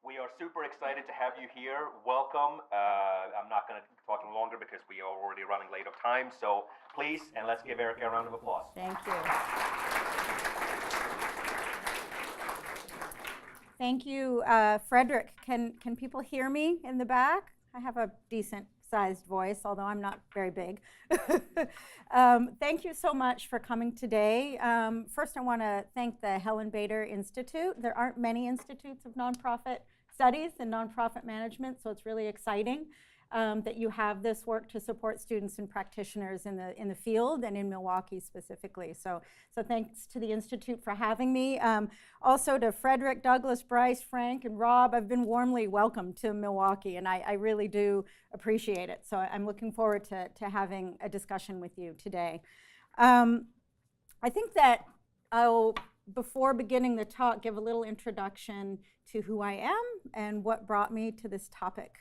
We are super excited to have you here. Welcome. I'm not going to talk any longer because we are already running late of time. So please, and let's give Erica a round of applause. Thank you. Thank you, Frederick. Can people hear me in the back? I have a decent sized voice, although I'm not very big. Thank you so much for coming today. First, I want to thank the Helen Bader Institute. There aren't many institutes of nonprofit studies and nonprofit management, so it's really exciting that you have this work to support students and practitioners in the field and in Milwaukee specifically. So thanks to the Institute for having me. Also to Frederick, Douglas, Bryce, Frank, and Rob, I've been warmly welcomed to Milwaukee, and I really do appreciate it. So I'm looking forward to having a discussion with you today. I think that I'll, before beginning the talk, give a little introduction to who I am and what brought me to this topic.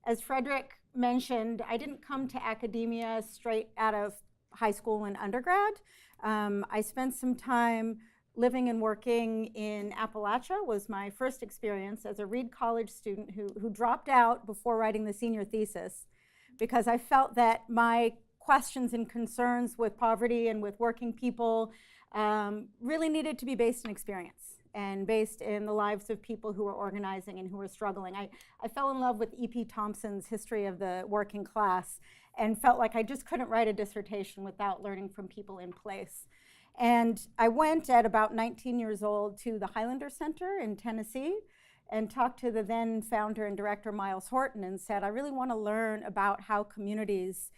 As Frederick mentioned, I didn't come to academia straight out of high school and undergrad. I spent some time living and working in Appalachia, was my first experience as a Reed College student who dropped out before writing the senior thesis because I felt that my questions and concerns with poverty and with working people really needed to be based in experience and based in the lives of people who were organizing and who were struggling. I fell in love with E.P. Thompson's History of the Working Class and felt like I just couldn't write a dissertation without learning from people in place. And I went at about 19 years old to the Highlander Center in Tennessee and talked to the then founder and director Miles Horton and said, I really want to learn about how communities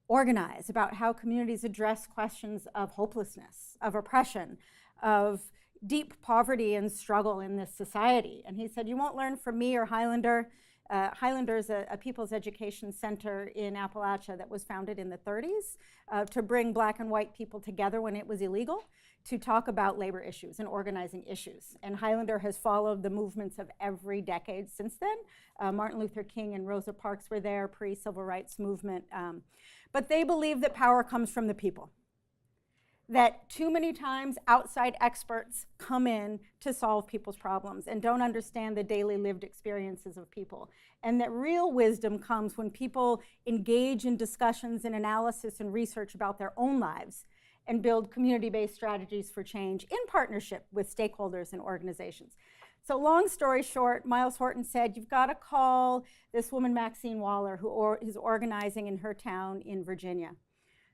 organize, about how communities address questions of hopelessness, of oppression, of deep poverty and struggle in this society. And he said, you won't learn from me or Highlander. Highlander is a people's education center in Appalachia that was founded in the 30s to bring black and white people together when it was illegal to talk about labor issues and organizing issues. And Highlander has followed the movements of every decade since then. Martin Luther King and Rosa Parks were there pre-civil rights movement. But they believe that power comes from the people. That too many times outside experts come in to solve people's problems and don't understand the daily lived experiences of people. And that real wisdom comes when people engage in discussions and analysis and research about their own lives and build community-based strategies for change in partnership with stakeholders and organizations. So long story short, Miles Horton said, you've got to call this woman, Maxine Waller, who is organizing in her town in Virginia.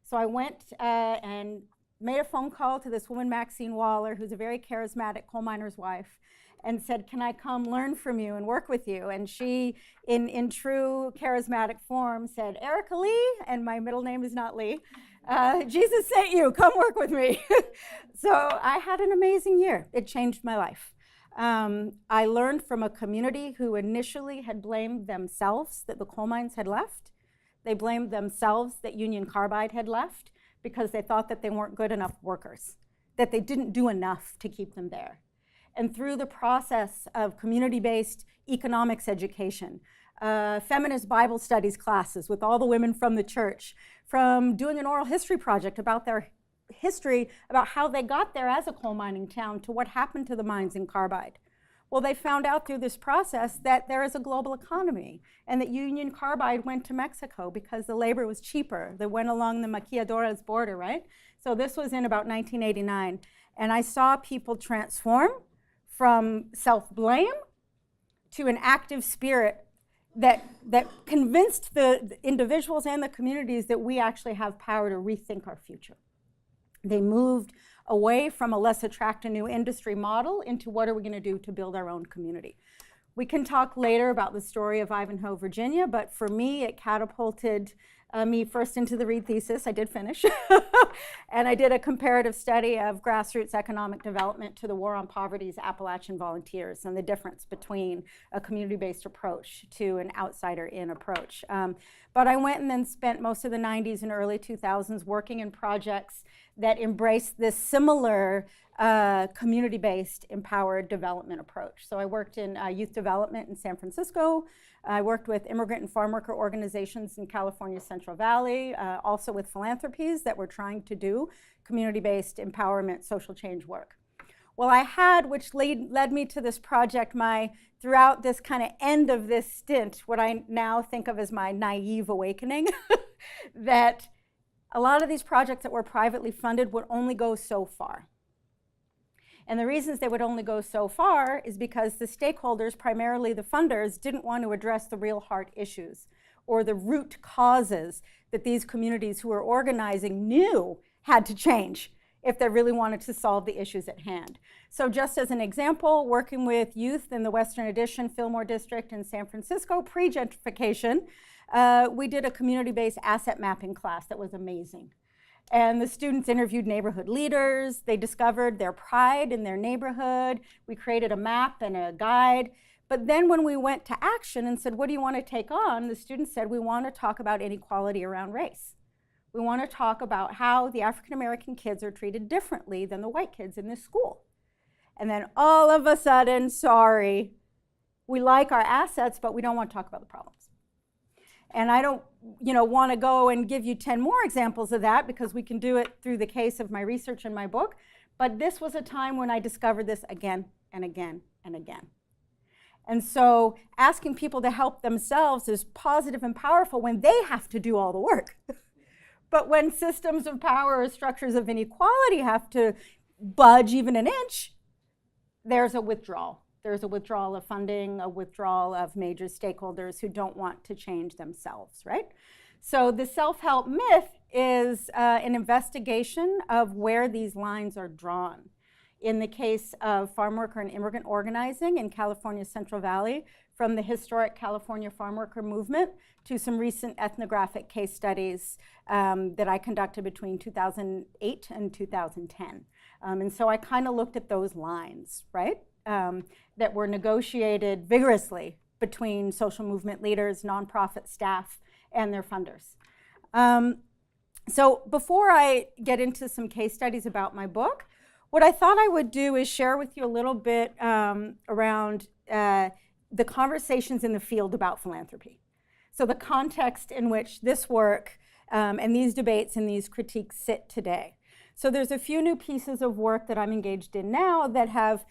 So I went and made a phone call to this woman, Maxine Waller, who's a very charismatic coal miner's wife, and said, can I come learn from you and work with you? And she, in true charismatic form, said, Erica Lee, and my middle name is not Lee, Jesus sent you, come work with me. So I had an amazing year. It changed my life. I learned from a community who initially had blamed themselves that the coal mines had left. They blamed themselves that Union Carbide had left, because they thought that they weren't good enough workers, that they didn't do enough to keep them there. And through the process of community-based economics education, feminist Bible studies classes with all the women from the church, from doing an oral history project about their history, about how they got there as a coal mining town to what happened to the mines in Carbide. Well, they found out through this process that there is a global economy and that Union Carbide went to Mexico because the labor was cheaper. They went along the Maquiladoras border, right? So this was in about 1989. And I saw people transform from self-blame to an active spirit that convinced the individuals and the communities that we actually have power to rethink our future. They moved away from a let's attract a new industry model into what are we going to do to build our own community. We can talk later about the story of Ivanhoe, Virginia, but for me, it catapulted me first into the Reed thesis. I did finish. And I did a comparative study of grassroots economic development to the War on Poverty's Appalachian volunteers and the difference between a community-based approach to an outsider-in approach. But I went and then spent most of the 90s and early 2000s working in projects that embraced this similar community-based empowered development approach. So I worked in youth development in San Francisco. I worked with immigrant and farm worker organizations in California's Central Valley, also with philanthropies that were trying to do community-based empowerment social change work. Well, I had, which led me to this project, throughout this kind of end of this stint, what I now think of as my naive awakening, that a lot of these projects that were privately funded would only go so far. And the reasons they would only go so far is because the stakeholders, primarily the funders, didn't want to address the real hard issues or the root causes that these communities who were organizing knew had to change if they really wanted to solve the issues at hand. So just as an example, working with youth in the Western Addition Fillmore District in San Francisco, pre-gentrification, we did a community-based asset mapping class that was amazing. And the students interviewed neighborhood leaders. They discovered their pride in their neighborhood. We created a map and a guide. But then when we went to action and said, what do you want to take on? The students said, we want to talk about inequality around race. We want to talk about how the African-American kids are treated differently than the white kids in this school. And then all of a sudden, sorry, we like our assets, but we don't want to talk about the problems. And I don't want to go and give you 10 more examples of that because we can do it through the case of my research in my book. But this was a time when I discovered this again and again and again. And so asking people to help themselves is positive and powerful when they have to do all the work. But when systems of power or structures of inequality have to budge even an inch, there's a withdrawal. There's a withdrawal of funding, a withdrawal of major stakeholders who don't want to change themselves, right? So the self-help myth is an investigation of where these lines are drawn. In the case of farm worker and immigrant organizing in California's Central Valley, from the historic California farm worker movement to some recent ethnographic case studies that I conducted between 2008 and 2010. And so I kind of looked at those lines, right, that were negotiated vigorously between social movement leaders, nonprofit staff, and their funders. So before I get into some case studies about my book, what I thought I would do is share with you a little bit around the conversations in the field about philanthropy. So the context in which this work and these debates and these critiques sit today. So there's a few new pieces of work that I'm engaged in now that have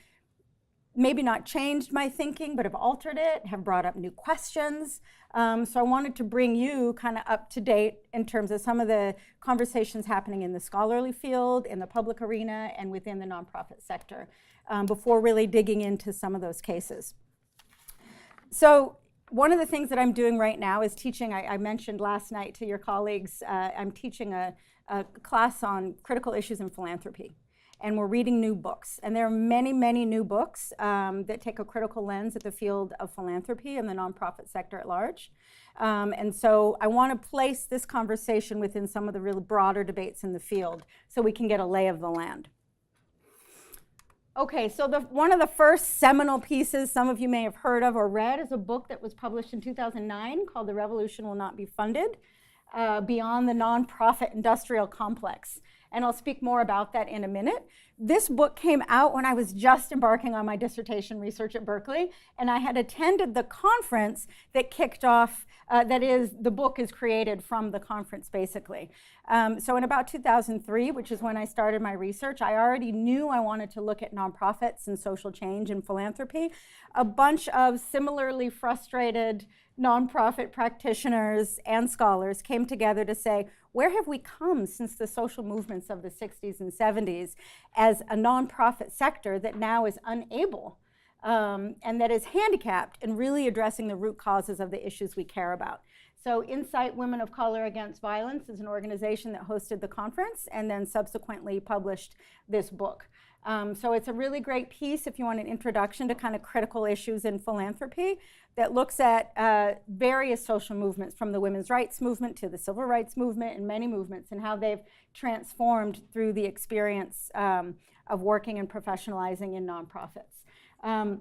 maybe not changed my thinking, but have altered it, have brought up new questions. So I wanted to bring you kind of up to date in terms of some of the conversations happening in the scholarly field, in the public arena, and within the nonprofit sector before really digging into some of those cases. So one of the things that I'm doing right now is teaching, I mentioned last night to your colleagues, I'm teaching a class on critical issues in philanthropy. And we're reading new books. And there are many, many new books that take a critical lens at the field of philanthropy and the nonprofit sector at large. And so I want to place this conversation within some of the really broader debates in the field so we can get a lay of the land. Okay, so one of the first seminal pieces some of you may have heard of or read is a book that was published in 2009 called The Revolution Will Not Be Funded, Beyond the Nonprofit Industrial Complex. And I'll speak more about that in a minute. This book came out when I was just embarking on my dissertation research at Berkeley, and I had attended the conference that kicked off, that is, the book is created from the conference, basically. So in about 2003, which is when I started my research, I already knew I wanted to look at nonprofits and social change and philanthropy. A bunch of similarly frustrated nonprofit practitioners and scholars came together to say, where have we come since the social movements of the 60s and 70s as a nonprofit sector that now is unable and that is handicapped in really addressing the root causes of the issues we care about? So Insight Women of Color Against Violence is an organization that hosted the conference and then subsequently published this book. So it's a really great piece if you want an introduction to kind of critical issues in philanthropy that looks at various social movements, from the women's rights movement to the civil rights movement and many movements, and how they've transformed through the experience of working and professionalizing in nonprofits.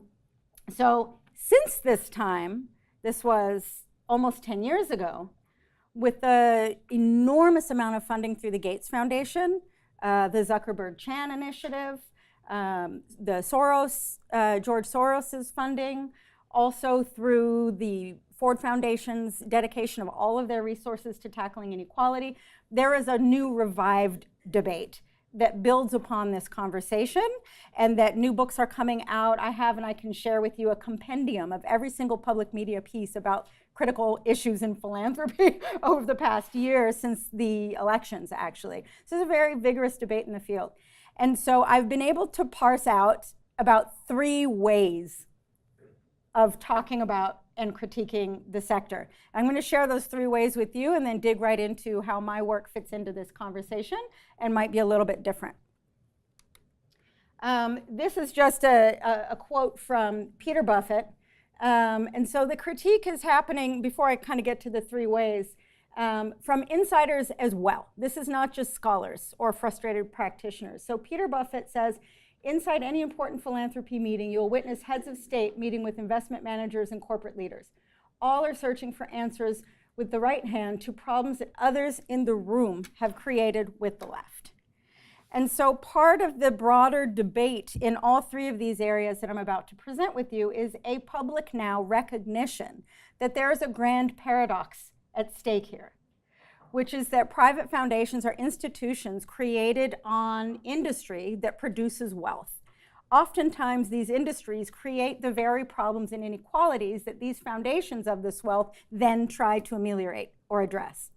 So since this time, this was almost 10 years ago, with the enormous amount of funding through the Gates Foundation, the Zuckerberg-Chan Initiative, the George Soros's funding, also through the Ford Foundation's dedication of all of their resources to tackling inequality, there is a new revived debate that builds upon this conversation, and that new books are coming out. I have, and I can share with you, a compendium of every single public media piece about critical issues in philanthropy over the past year since the elections, actually. So it's a very vigorous debate in the field. And so I've been able to parse out about 3 ways of talking about and critiquing the sector. I'm going to share those 3 ways with you and then dig right into how my work fits into this conversation and might be a little bit different. This is just a quote from Peter Buffett. And so the critique is happening, before I kind of get to the 3 ways, from insiders as well. This is not just scholars or frustrated practitioners. So Peter Buffett says, inside any important philanthropy meeting, you'll witness heads of state meeting with investment managers and corporate leaders. All are searching for answers with the right hand to problems that others in the room have created with the left. And so part of the broader debate in all 3 of these areas that I'm about to present with you is a public now recognition that there is a grand paradox at stake here, which is that private foundations are institutions created on industry that produces wealth. Oftentimes, these industries create the very problems and inequalities that these foundations of this wealth then try to ameliorate or address.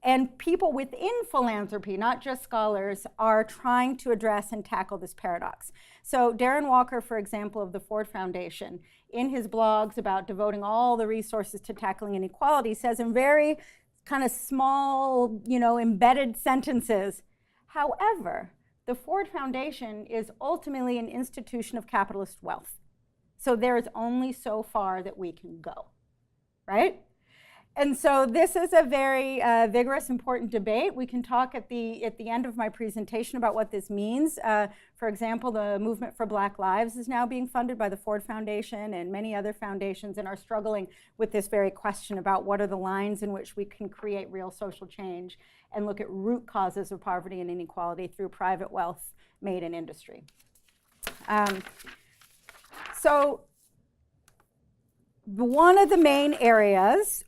And people within philanthropy, not just scholars, are trying to address and tackle this paradox. So Darren Walker, for example, of the Ford Foundation, in his blogs about devoting all the resources to tackling inequality, says in very kind of small, embedded sentences, however, the Ford Foundation is ultimately an institution of capitalist wealth. So there is only so far that we can go, right? And so this is a very vigorous, important debate. We can talk at the end of my presentation about what this means. For example, the Movement for Black Lives is now being funded by the Ford Foundation and many other foundations, and are struggling with this very question about what are the lines in which we can create real social change and look at root causes of poverty and inequality through private wealth made in industry. One of the main areas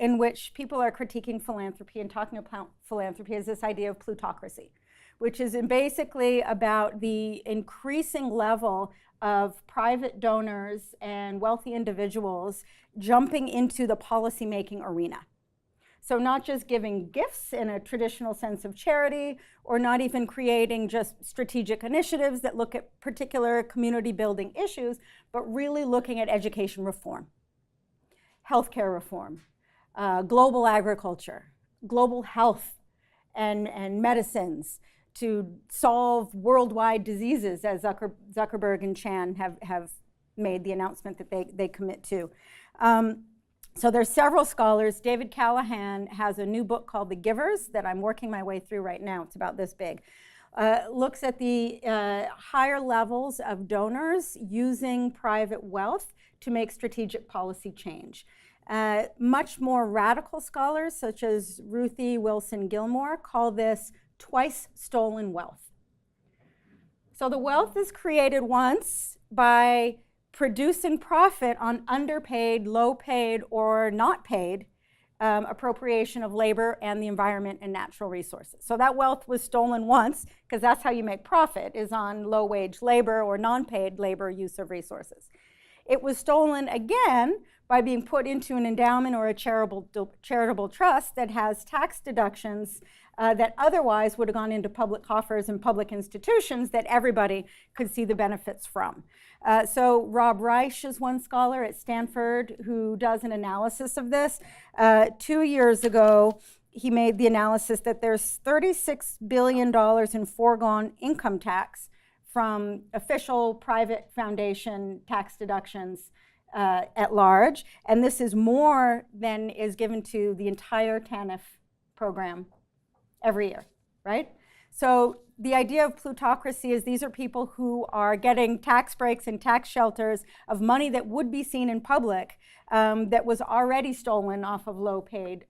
in which people are critiquing philanthropy and talking about philanthropy is this idea of plutocracy, which is basically about the increasing level of private donors and wealthy individuals jumping into the policymaking arena. So not just giving gifts in a traditional sense of charity, or not even creating just strategic initiatives that look at particular community building issues, but really looking at education reform, healthcare reform, global agriculture, global health and medicines to solve worldwide diseases, as Zuckerberg and Chan have made the announcement that they commit to. So there's several scholars. David Callahan has a new book called The Givers that I'm working my way through right now. It's about this big. Looks at the higher levels of donors using private wealth to make strategic policy change. Much more radical scholars, such as Ruthie Wilson Gilmore, call this twice stolen wealth. So the wealth is created once by producing profit on underpaid, low-paid, or not paid appropriation of labor and the environment and natural resources. So that wealth was stolen once, because that's how you make profit, is on low-wage labor or non-paid labor use of resources. It was stolen again by being put into an endowment or a charitable trust that has tax deductions that otherwise would have gone into public coffers and public institutions that everybody could see the benefits from. So Rob Reich is one scholar at Stanford who does an analysis of this. 2 years ago, he made the analysis that there's $36 billion in foregone income tax from official private foundation tax deductions at large, and this is more than is given to the entire TANF program every year, right? So the idea of plutocracy is these are people who are getting tax breaks and tax shelters of money that would be seen in public that was already stolen off of low-paid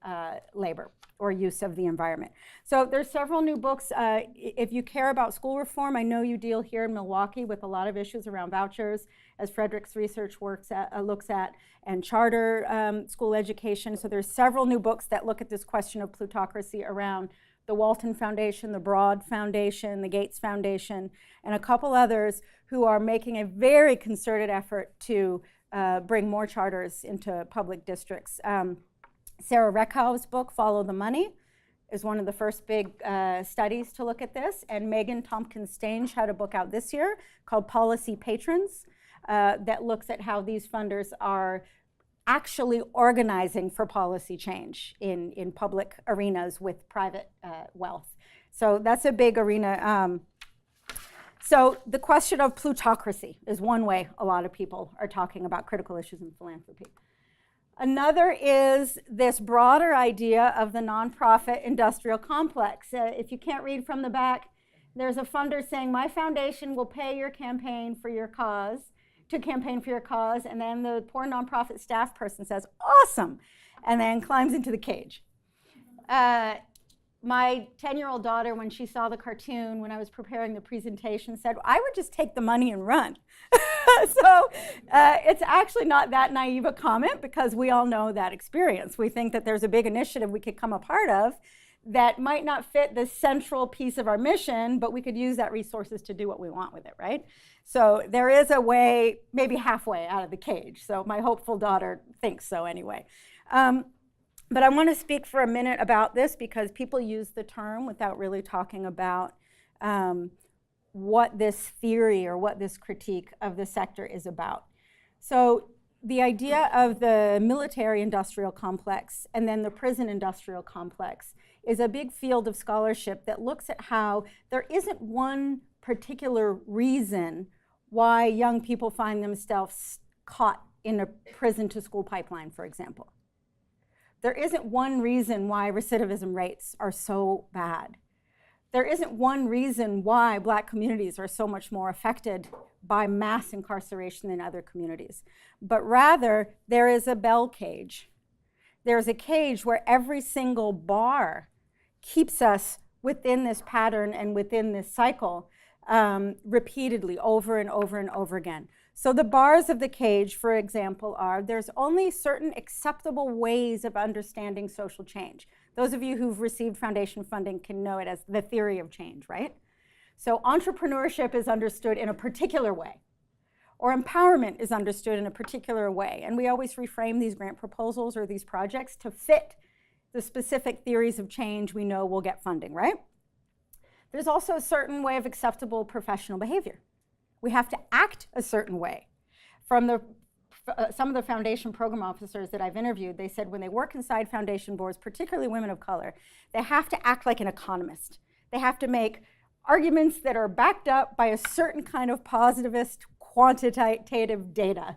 labor or use of the environment. So there's several new books. If you care about school reform, I know you deal here in Milwaukee with a lot of issues around vouchers, as Frederick's research looks at, and charter school education. So there's several new books that look at this question of plutocracy around the Walton Foundation, the Broad Foundation, the Gates Foundation, and a couple others who are making a very concerted effort to bring more charters into public districts. Sarah Reckhoff's book, Follow the Money, is one of the first big studies to look at this. And Megan Tompkins-Stange had a book out this year called Policy Patrons that looks at how these funders are actually organizing for policy change in public arenas with private wealth. So that's a big arena. So the question of plutocracy is one way a lot of people are talking about critical issues in philanthropy. Another is this broader idea of the nonprofit industrial complex. If you can't read from the back, there's a funder saying, my foundation will pay your campaign for your cause, to campaign for your cause, and then the poor nonprofit staff person says, awesome, and then climbs into the cage. My 10-year-old daughter, when she saw the cartoon, when I was preparing the presentation, said, I would just take the money and run. So it's actually not that naive a comment, because we all know that experience. We think that there's a big initiative we could come a part of that might not fit the central piece of our mission, but we could use that resources to do what we want with it, right? So there is a way, maybe halfway out of the cage. So my hopeful daughter thinks so anyway. But I want to speak for a minute about this, because people use the term without really talking about what this theory or what this critique of the sector is about. So the idea of the military industrial complex and then the prison industrial complex is a big field of scholarship that looks at how there isn't one particular reason why young people find themselves caught in a prison to school pipeline, for example. There isn't one reason why recidivism rates are so bad. There isn't one reason why Black communities are so much more affected by mass incarceration than other communities. But rather, there is a bell cage. There's a cage where every single bar keeps us within this pattern and within this cycle repeatedly over and over and over again. So the bars of the cage, for example, are there's only certain acceptable ways of understanding social change. Those of you who've received foundation funding can know it as the theory of change, right? So entrepreneurship is understood in a particular way, or empowerment is understood in a particular way. And we always reframe these grant proposals or these projects to fit the specific theories of change we know will get funding, right? There's also a certain way of acceptable professional behavior. We have to act a certain way. From some of the foundation program officers that I've interviewed, they said when they work inside foundation boards, particularly women of color, they have to act like an economist. They have to make arguments that are backed up by a certain kind of positivist quantitative data.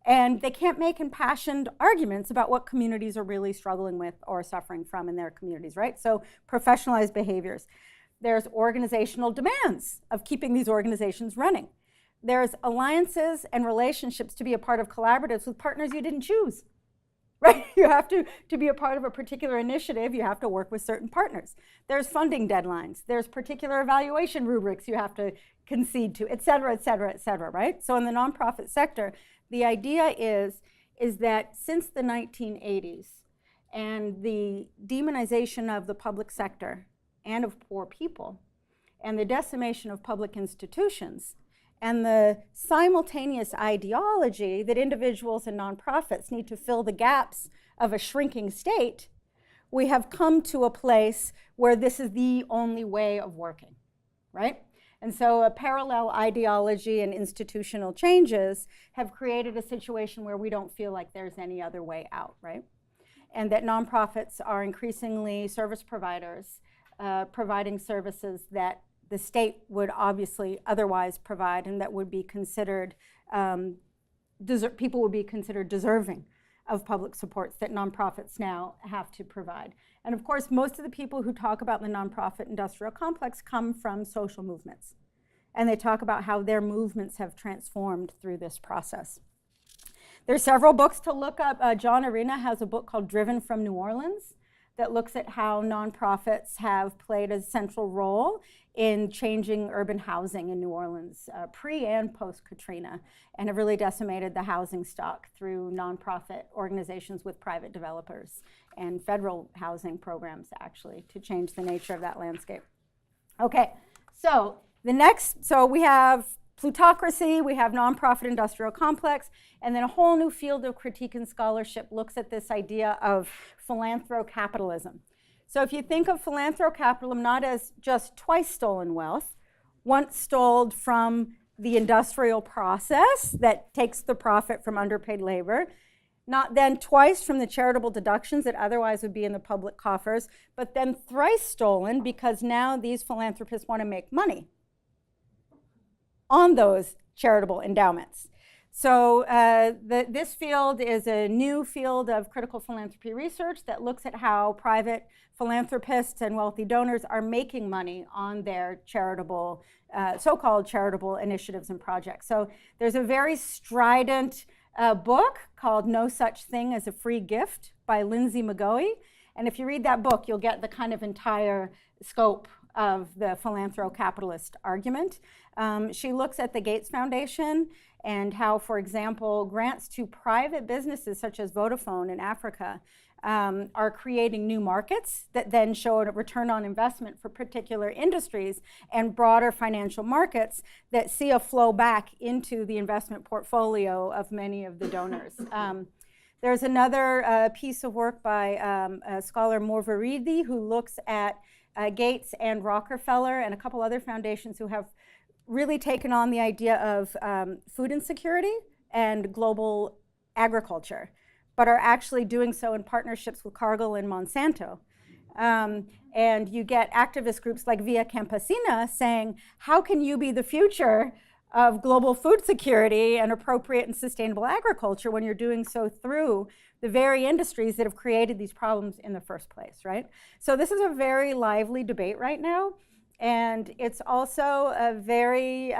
And they can't make impassioned arguments about what communities are really struggling with or suffering from in their communities, right? So professionalized behaviors. There's organizational demands of keeping these organizations running. There's alliances and relationships to be a part of collaboratives with partners you didn't choose, right? You have to be a part of a particular initiative, you have to work with certain partners. There's funding deadlines. There's particular evaluation rubrics you have to concede to, et cetera, et cetera, et cetera, right? So in the nonprofit sector, the idea is that since the 1980s and the demonization of the public sector and of poor people, and the decimation of public institutions, and the simultaneous ideology that individuals and nonprofits need to fill the gaps of a shrinking state, we have come to a place where this is the only way of working, right? And so a parallel ideology and institutional changes have created a situation where we don't feel like there's any other way out, right? And that nonprofits are increasingly service providers, providing services that the state would obviously otherwise provide, and that would be considered, people would be considered deserving of public supports that nonprofits now have to provide. And of course, most of the people who talk about the nonprofit industrial complex come from social movements. And they talk about how their movements have transformed through this process. There's several books to look up. John Arena has a book called Driven from New Orleans that looks at how nonprofits have played a central role in changing urban housing in New Orleans, pre and post-Katrina, and have really decimated the housing stock through nonprofit organizations with private developers and federal housing programs, actually, to change the nature of that landscape. Okay, so we have plutocracy, we have nonprofit industrial complex, and then a whole new field of critique and scholarship looks at this idea of philanthrocapitalism. So if you think of philanthrocapitalism not as just twice stolen wealth, once stole from the industrial process that takes the profit from underpaid labor, not then twice from the charitable deductions that otherwise would be in the public coffers, but then thrice stolen because now these philanthropists want to make money on those charitable endowments. So this field is a new field of critical philanthropy research that looks at how private philanthropists and wealthy donors are making money on their charitable, so-called charitable initiatives and projects. So there's a very strident book called No Such Thing as a Free Gift by Lindsay McGoey. And if you read that book, you'll get the kind of entire scope of the philanthrocapitalist argument. She looks at the Gates Foundation and how, for example, grants to private businesses such as Vodafone in Africa are creating new markets that then show a return on investment for particular industries and broader financial markets that see a flow back into the investment portfolio of many of the donors. There's another piece of work by scholar Morvaridi who looks at Gates and Rockefeller and a couple other foundations who have really taken on the idea of food insecurity and global agriculture, but are actually doing so in partnerships with Cargill and Monsanto. And you get activist groups like Via Campesina saying, how can you be the future of global food security and appropriate and sustainable agriculture when you're doing so through the very industries that have created these problems in the first place, right? So this is a very lively debate right now. And it's also a very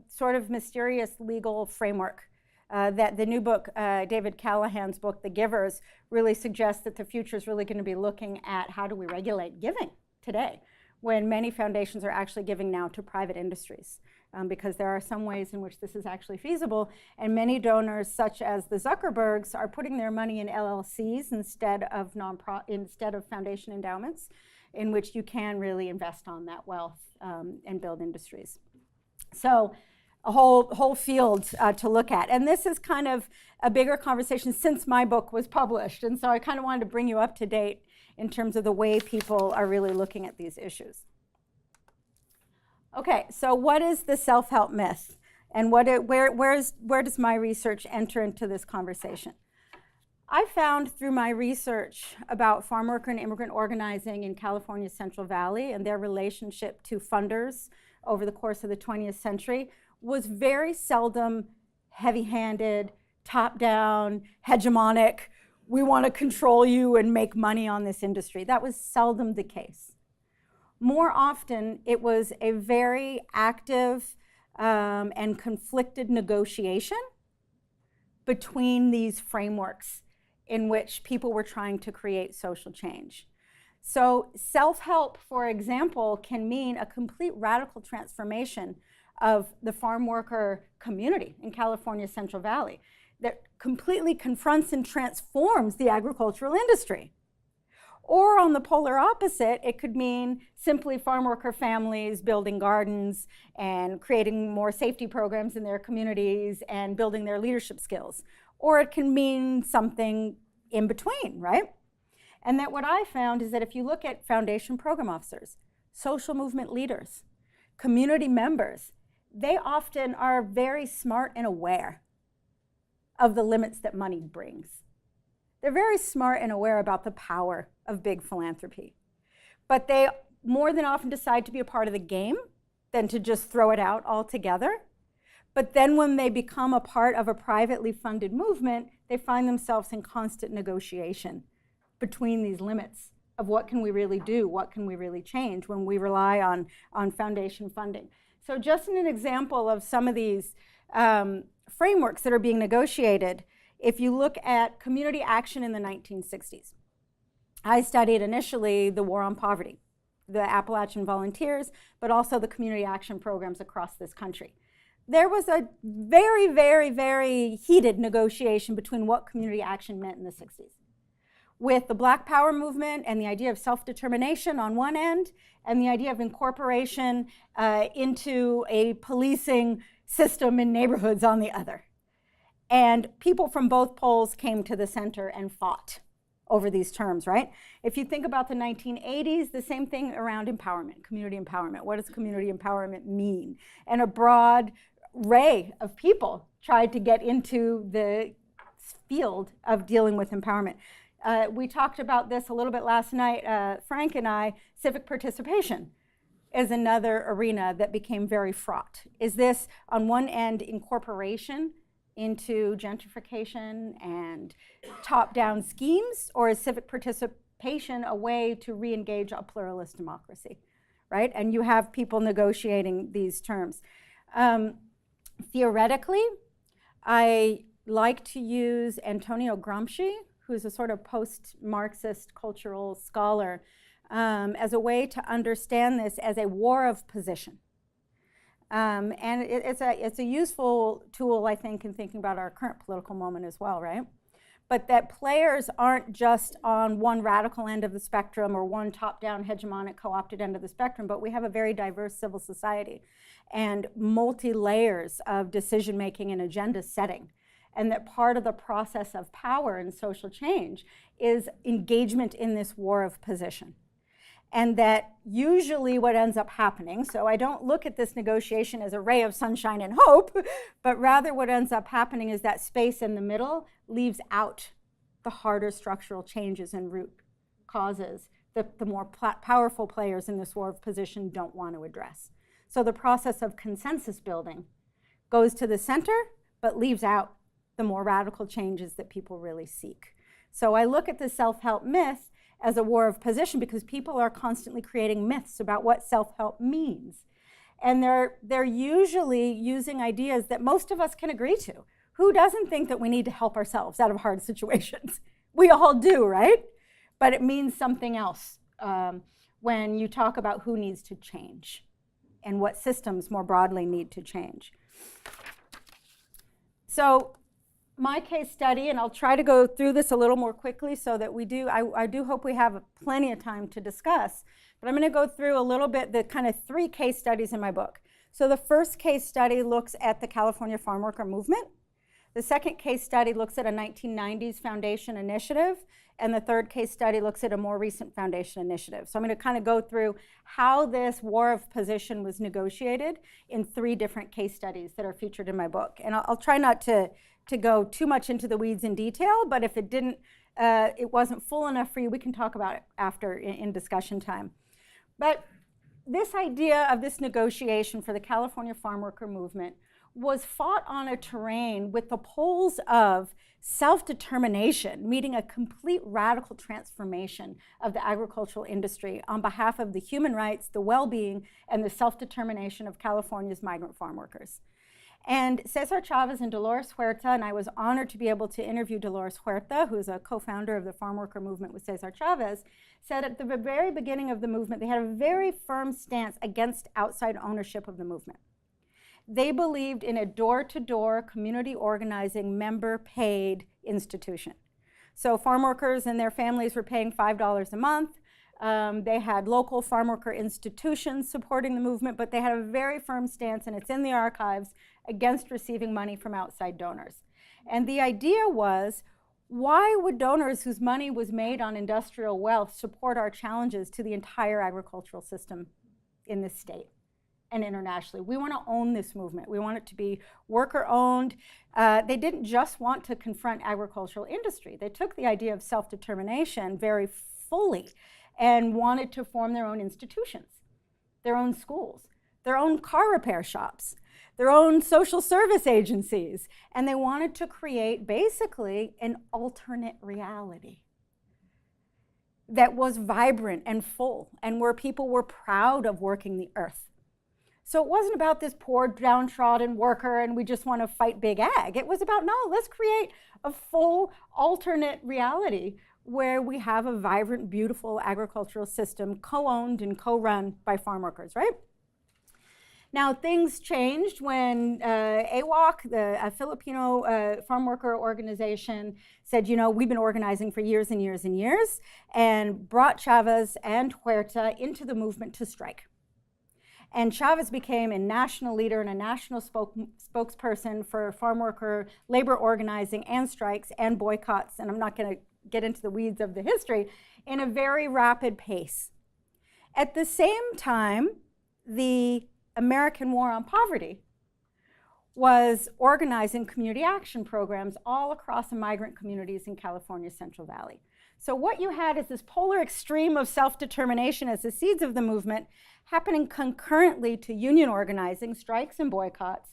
sort of mysterious legal framework that the new book, David Callahan's book, The Givers, really suggests that the future is really going to be looking at how do we regulate giving today, when many foundations are actually giving now to private industries, because there are some ways in which this is actually feasible. And many donors, such as the Zuckerbergs, are putting their money in LLCs instead of foundation endowments, in which you can really invest on that wealth and build industries. So a whole field to look at. And this is kind of a bigger conversation since my book was published. And so I kind of wanted to bring you up to date in terms of the way people are really looking at these issues. Okay, so what is the self-help myth? And where does my research enter into this conversation? I found through my research about farm worker and immigrant organizing in California's Central Valley and their relationship to funders over the course of the 20th century was very seldom heavy-handed, top-down, hegemonic, we want to control you and make money on this industry. That was seldom the case. More often, it was a very active and conflicted negotiation between these frameworks in which people were trying to create social change. So self-help, for example, can mean a complete radical transformation of the farm worker community in California's Central Valley that completely confronts and transforms the agricultural industry. Or on the polar opposite, it could mean simply farm worker families building gardens and creating more safety programs in their communities and building their leadership skills. Or it can mean something in between, right? And that what I found is that if you look at foundation program officers, social movement leaders, community members, they often are very smart and aware of the limits that money brings. They're very smart and aware about the power of big philanthropy. But they more than often decide to be a part of the game than to just throw it out altogether. But then when they become a part of a privately funded movement, they find themselves in constant negotiation between these limits of what can we really do, what can we really change when we rely on foundation funding. So just an example of some of these frameworks that are being negotiated, if you look at community action in the 1960s, I studied initially the war on poverty, the Appalachian Volunteers, but also the community action programs across this country. There was a very, very, very heated negotiation between what community action meant in the 60s, with the Black Power movement and the idea of self-determination on one end, and the idea of incorporation into a policing system in neighborhoods on the other. And people from both poles came to the center and fought over these terms, right? If you think about the 1980s, the same thing around empowerment, community empowerment. What does community empowerment mean? And a broad array of people tried to get into the field of dealing with empowerment. We talked about this a little bit last night, Frank and I. Civic participation is another arena that became very fraught. Is this, on one end, incorporation into gentrification and top-down schemes, or is civic participation a way to re-engage a pluralist democracy, right? And you have people negotiating these terms. Theoretically, I like to use Antonio Gramsci, who's a sort of post-Marxist cultural scholar, as a way to understand this as a war of position. And it's a useful tool, I think, in thinking about our current political moment as well, right? But that players aren't just on one radical end of the spectrum or one top-down hegemonic co-opted end of the spectrum, but we have a very diverse civil society and multi-layers of decision-making and agenda setting. And that part of the process of power and social change is engagement in this war of position. And that usually what ends up happening, so I don't look at this negotiation as a ray of sunshine and hope, but rather what ends up happening is that space in the middle leaves out the harder structural changes and root causes that the more powerful players in this war of position don't want to address. So the process of consensus building goes to the center, but leaves out the more radical changes that people really seek. So I look at the self-help myth as a war of position because people are constantly creating myths about what self-help means. And they're usually using ideas that most of us can agree to. Who doesn't think that we need to help ourselves out of hard situations? We all do, right? But it means something else when you talk about who needs to change and what systems more broadly need to change. So my case study, and I'll try to go through this a little more quickly so that I do hope we have plenty of time to discuss, but I'm going to go through a little bit the kind of 3 case studies in my book. So the first case study looks at the California farm worker movement. The second case study looks at a 1990s foundation initiative, and the third case study looks at a more recent foundation initiative. So I'm going to kind of go through how this war of position was negotiated in 3 different case studies that are featured in my book. And I'll try not to go too much into the weeds in detail, but if it wasn't full enough for you, we can talk about it after in discussion time. But this idea of this negotiation for the California farm worker movement was fought on a terrain with the poles of self-determination, meeting a complete radical transformation of the agricultural industry on behalf of the human rights, the well-being, and the self-determination of California's migrant farm workers. And Cesar Chavez and Dolores Huerta, and I was honored to be able to interview Dolores Huerta, who's a co-founder of the farm worker movement with Cesar Chavez, said at the very beginning of the movement, they had a very firm stance against outside ownership of the movement. They believed in a door-to-door community organizing, member-paid institution. So farm workers and their families were paying $5 a month. They had local farm worker institutions supporting the movement, but they had a very firm stance, and it's in the archives, against receiving money from outside donors. And the idea was, why would donors whose money was made on industrial wealth support our challenges to the entire agricultural system in this state and internationally? We want to own this movement. We want it to be worker-owned. They didn't just want to confront agricultural industry. They took the idea of self-determination very fully and wanted to form their own institutions, their own schools, their own car repair shops, their own social service agencies, and they wanted to create basically an alternate reality that was vibrant and full and where people were proud of working the earth. So it wasn't about this poor downtrodden worker and we just want to fight big ag. It was about, no, let's create a full alternate reality where we have a vibrant, beautiful agricultural system co-owned and co-run by farm workers, right? Now, things changed when AWOC, the Filipino farm worker organization, said, you know, we've been organizing for years and years and years, and brought Chavez and Huerta into the movement to strike. And Chavez became a national leader and a national spokesperson for farm worker labor organizing and strikes and boycotts, and I'm not going to get into the weeds of the history, in a very rapid pace. At the same time, the American War on Poverty was organizing community action programs all across the migrant communities in California's Central Valley. So what you had is this polar extreme of self-determination as the seeds of the movement happening concurrently to union organizing, strikes and boycotts,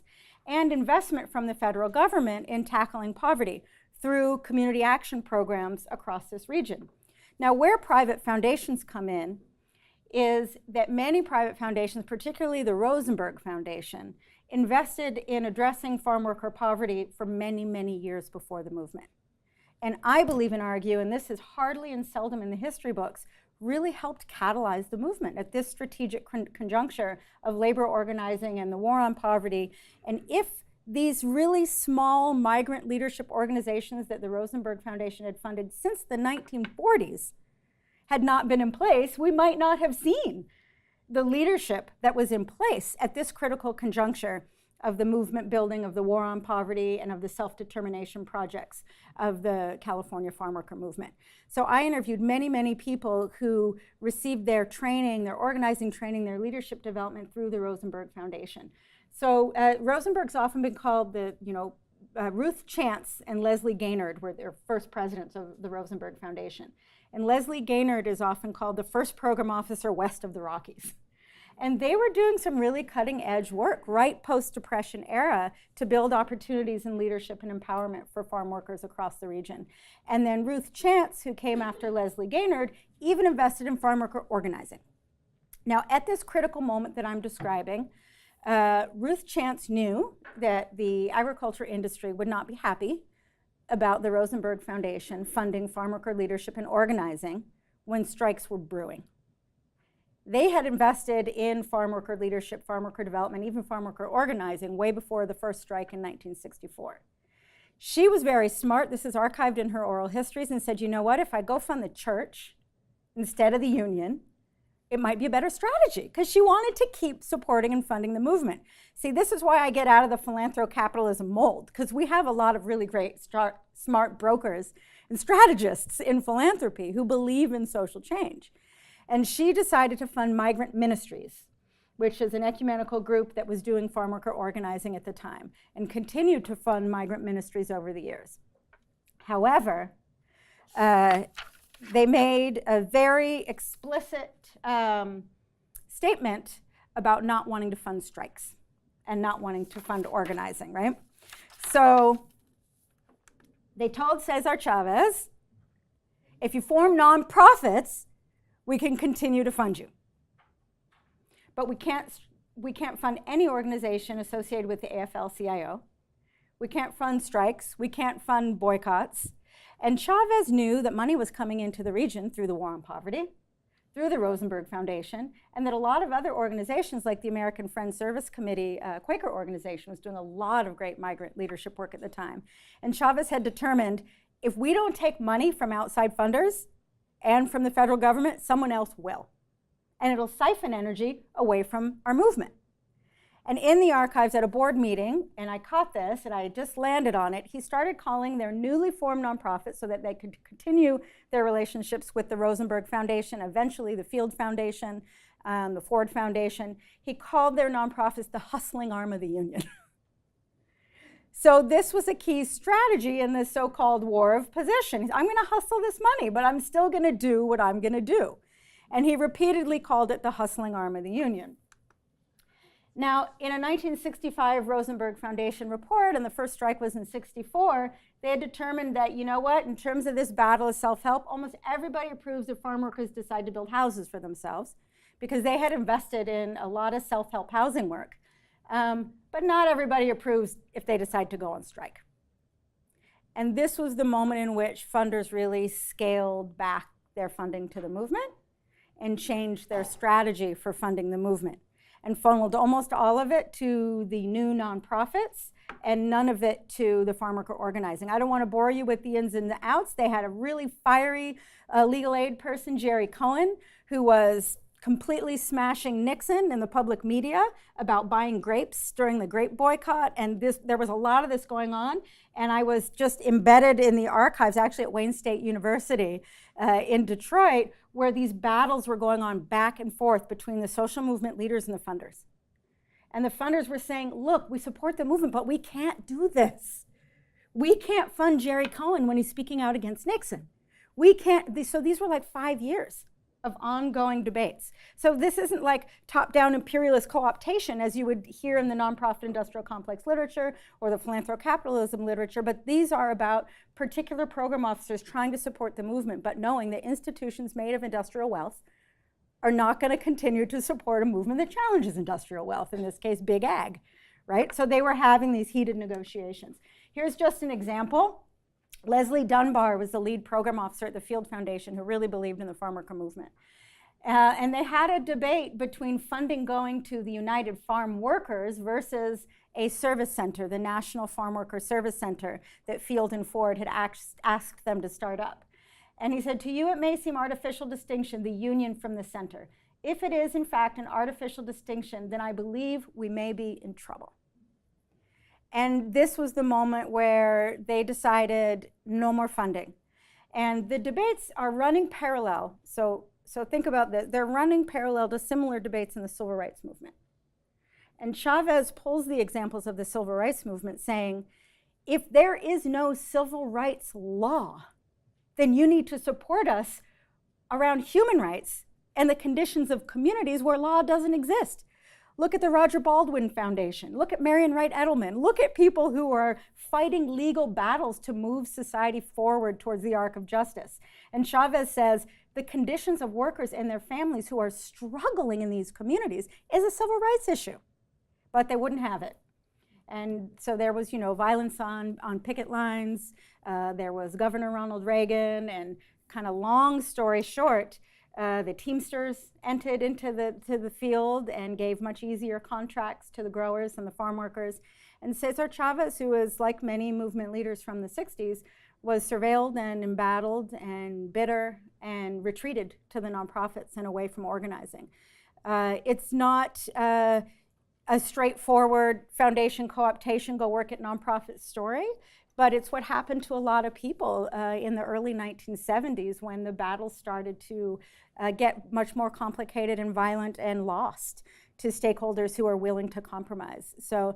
and investment from the federal government in tackling poverty through community action programs across this region. Now, where private foundations come in is that many private foundations, particularly the Rosenberg Foundation, invested in addressing farm worker poverty for many, many years before the movement. And I believe and argue, and this is hardly and seldom in the history books, really helped catalyze the movement at this strategic conjuncture of labor organizing and the war on poverty. And if these really small migrant leadership organizations that the Rosenberg Foundation had funded since the 1940s had not been in place, we might not have seen the leadership that was in place at this critical conjuncture of the movement building, of the war on poverty, and of the self-determination projects of the California farm worker movement. So I interviewed many, many people who received their training, their organizing training, their leadership development through the Rosenberg Foundation. So Rosenberg's often been called the, Ruth Chance and Leslie Gaynard were their first presidents of the Rosenberg Foundation. And Leslie Gaynard is often called the first program officer west of the Rockies. And they were doing some really cutting edge work right post-Depression era to build opportunities in leadership and empowerment for farm workers across the region. And then Ruth Chance, who came after Leslie Gaynard, even invested in farm worker organizing. Now, at this critical moment that I'm describing, Ruth Chance knew that the agriculture industry would not be happy about the Rosenberg Foundation funding farm worker leadership and organizing when strikes were brewing. They had invested in farm worker leadership, farm worker development, even farm worker organizing way before the first strike in 1964. She was very smart, this is archived in her oral histories, and said, you know what, if I go fund the church instead of the union, it might be a better strategy, because she wanted to keep supporting and funding the movement. See, this is why I get out of the philanthrocapitalism mold, because we have a lot of really great, smart brokers and strategists in philanthropy who believe in social change. And she decided to fund Migrant Ministries, which is an ecumenical group that was doing farm worker organizing at the time, and continued to fund Migrant Ministries over the years. However, they made a very explicit statement about not wanting to fund strikes and not wanting to fund organizing, right? So they told Cesar Chavez, if you form nonprofits, we can continue to fund you. But we can't fund any organization associated with the AFL-CIO. We can't fund strikes. We can't fund boycotts. And Chavez knew that money was coming into the region through the war on poverty, through the Rosenberg Foundation, and that a lot of other organizations like the American Friends Service Committee, Quaker organization, was doing a lot of great migrant leadership work at the time. And Chavez had determined, if we don't take money from outside funders and from the federal government, someone else will. And it'll siphon energy away from our movement. And in the archives at a board meeting, and I caught this and I just landed on it, he started calling their newly formed nonprofits so that they could continue their relationships with the Rosenberg Foundation, eventually the Field Foundation, the Ford Foundation. He called their nonprofits the hustling arm of the union. So this was a key strategy in this so-called war of position. I'm going to hustle this money, but I'm still going to do what I'm going to do. And he repeatedly called it the hustling arm of the union. Now, in a 1965 Rosenberg Foundation report, and the first strike was in '64, they had determined that, you know what, in terms of this battle of self-help, almost everybody approves if farm workers decide to build houses for themselves, because they had invested in a lot of self-help housing work. But not everybody approves if they decide to go on strike. And this was the moment in which funders really scaled back their funding to the movement and changed their strategy for funding the movement, and funneled almost all of it to the new nonprofits and none of it to the farm worker organizing. I don't want to bore you with the ins and the outs. They had a really fiery legal aid person, Jerry Cohen, who was completely smashing Nixon in the public media about buying grapes during the grape boycott. And there was a lot of this going on. And I was just embedded in the archives, actually at Wayne State University in Detroit, where these battles were going on back and forth between the social movement leaders and the funders. And the funders were saying, look, we support the movement, but we can't do this. We can't fund Jerry Cohen when he's speaking out against Nixon. We can't. So these were like 5 years of ongoing debates. So this isn't like top-down imperialist co-optation as you would hear in the nonprofit industrial complex literature or the philanthrocapitalism literature, but these are about particular program officers trying to support the movement, but knowing that institutions made of industrial wealth are not going to continue to support a movement that challenges industrial wealth, in this case, big ag, right? So they were having these heated negotiations. Here's just an example. Leslie Dunbar was the lead program officer at the Field Foundation who really believed in the farm worker movement. And they had a debate between funding going to the United Farm Workers versus a service center, the National Farm Worker Service Center that Field and Ford had asked them to start up. And he said, to you it may seem artificial distinction, the union from the center. If it is in fact an artificial distinction, then I believe we may be in trouble. And this was the moment where they decided no more funding. And the debates are running parallel. So think about this. They're running parallel to similar debates in the civil rights movement. And Chavez pulls the examples of the civil rights movement saying, if there is no civil rights law, then you need to support us around human rights and the conditions of communities where law doesn't exist. Look at the Roger Baldwin Foundation. Look at Marion Wright Edelman. Look at people who are fighting legal battles to move society forward towards the arc of justice. And Chavez says the conditions of workers and their families who are struggling in these communities is a civil rights issue, but they wouldn't have it. And so there was, violence on picket lines. There was Governor Ronald Reagan, and kind of long story short, the Teamsters entered into the field and gave much easier contracts to the growers and the farm workers. And Cesar Chavez, who is like many movement leaders from the 60s, was surveilled and embattled and bitter and retreated to the nonprofits and away from organizing. It's not a straightforward foundation co-optation, go work at nonprofit story, but it's what happened to a lot of people in the early 1970s when the battle started to get much more complicated and violent and lost to stakeholders who are willing to compromise. So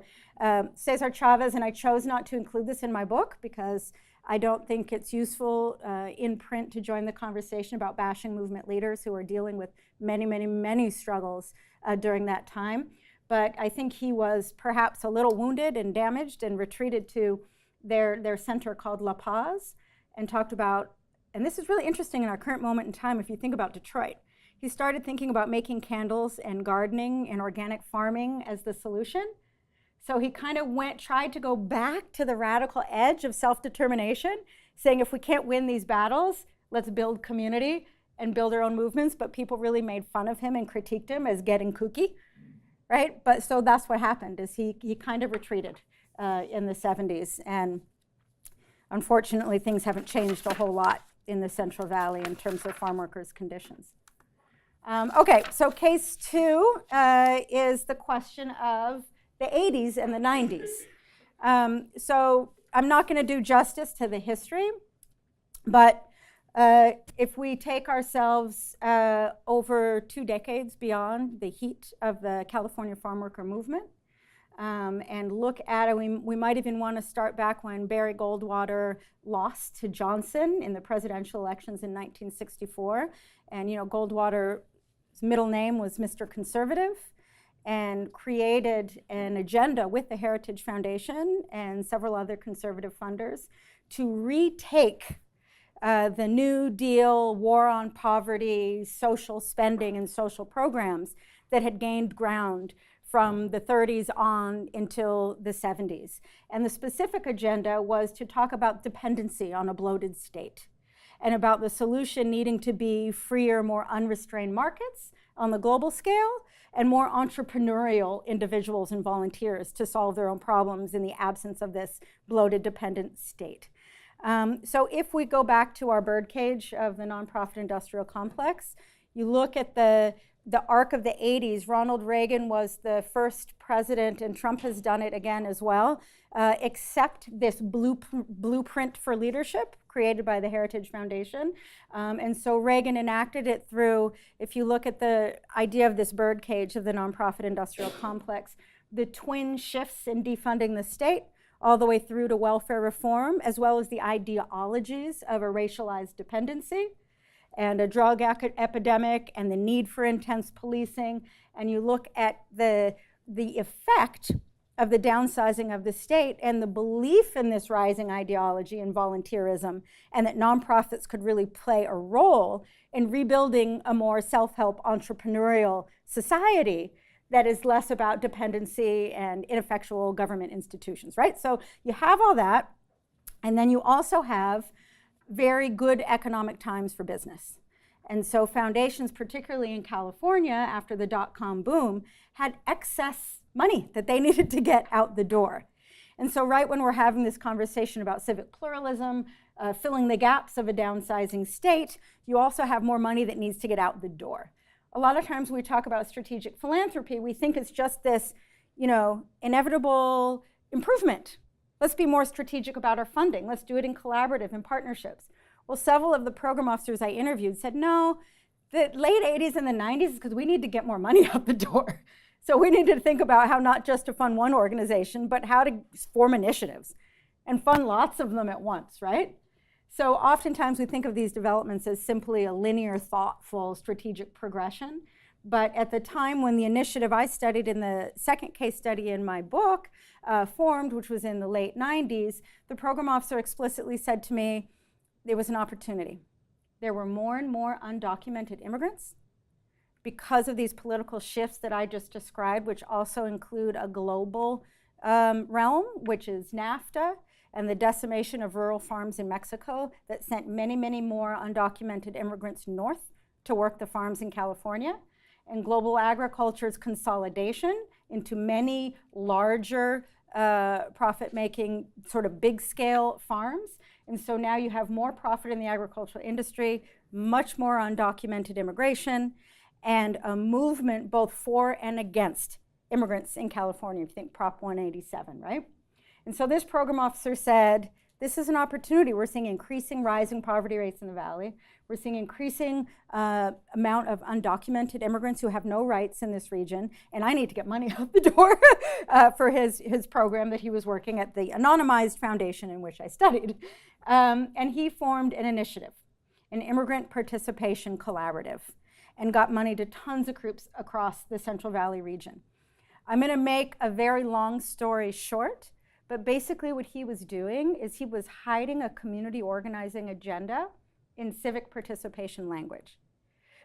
Cesar Chavez, and I chose not to include this in my book because I don't think it's useful in print to join the conversation about bashing movement leaders who are dealing with many, many, many struggles during that time. But I think he was perhaps a little wounded and damaged and retreated to their center called La Paz and talked about, and this is really interesting in our current moment in time if you think about Detroit. He started thinking about making candles and gardening and organic farming as the solution. So he kind of tried to go back to the radical edge of self-determination, saying if we can't win these battles, let's build community and build our own movements. But people really made fun of him and critiqued him as getting kooky. Right? But so that's what happened, is he kind of retreated in the 70s. And unfortunately, things haven't changed a whole lot in the Central Valley in terms of farm workers' conditions. Okay, so case 2 is the question of the 80s and the 90s. So I'm not going to do justice to the history, but if we take ourselves over 2 decades beyond the heat of the California farm worker movement and look at it, we might even want to start back when Barry Goldwater lost to Johnson in the presidential elections in 1964. And Goldwater's middle name was Mr. Conservative, and created an agenda with the Heritage Foundation and several other conservative funders to retake the New Deal, war on poverty, social spending, and social programs that had gained ground from the 30s on until the 70s. And the specific agenda was to talk about dependency on a bloated state and about the solution needing to be freer, more unrestrained markets on the global scale and more entrepreneurial individuals and volunteers to solve their own problems in the absence of this bloated dependent state. So if we go back to our birdcage of the nonprofit industrial complex, you look at the arc of the 80s. Ronald Reagan was the first president, and Trump has done it again as well, accept this blueprint for leadership created by the Heritage Foundation. And so Reagan enacted it through, if you look at the idea of this birdcage of the nonprofit industrial complex, the twin shifts in defunding the state, all the way through to welfare reform, as well as the ideologies of a racialized dependency and a drug epidemic and the need for intense policing. And you look at the effect of the downsizing of the state and the belief in this rising ideology and volunteerism, and that nonprofits could really play a role in rebuilding a more self-help entrepreneurial society that is less about dependency and ineffectual government institutions, right? So you have all that, and then you also have very good economic times for business. And so foundations, particularly in California after the dot-com boom, had excess money that they needed to get out the door. And so right when we're having this conversation about civic pluralism, filling the gaps of a downsizing state, you also have more money that needs to get out the door. A lot of times when we talk about strategic philanthropy, we think it's just this, inevitable improvement. Let's be more strategic about our funding. Let's do it in collaborative and partnerships. Well, several of the program officers I interviewed said, no, the late 80s and the 90s is because we need to get more money out the door. So we need to think about how not just to fund one organization, but how to form initiatives and fund lots of them at once, right? So oftentimes we think of these developments as simply a linear, thoughtful, strategic progression. But at the time when the initiative I studied in the second case study in my book formed, which was in the late 90s, the program officer explicitly said to me, there was an opportunity. There were more and more undocumented immigrants because of these political shifts that I just described, which also include a global realm, which is NAFTA, and the decimation of rural farms in Mexico that sent many, many more undocumented immigrants north to work the farms in California, and global agriculture's consolidation into many larger profit-making sort of big-scale farms. And so now you have more profit in the agricultural industry, much more undocumented immigration, and a movement both for and against immigrants in California. If you think Prop 187, right? And so this program officer said, this is an opportunity. We're seeing increasing rising poverty rates in the Valley. We're seeing increasing amount of undocumented immigrants who have no rights in this region. And I need to get money out the door for his program that he was working at the anonymized foundation in which I studied. And he formed an initiative, an immigrant participation collaborative, and got money to tons of groups across the Central Valley region. I'm going to make a very long story short. But basically what he was doing is he was hiding a community organizing agenda in civic participation language,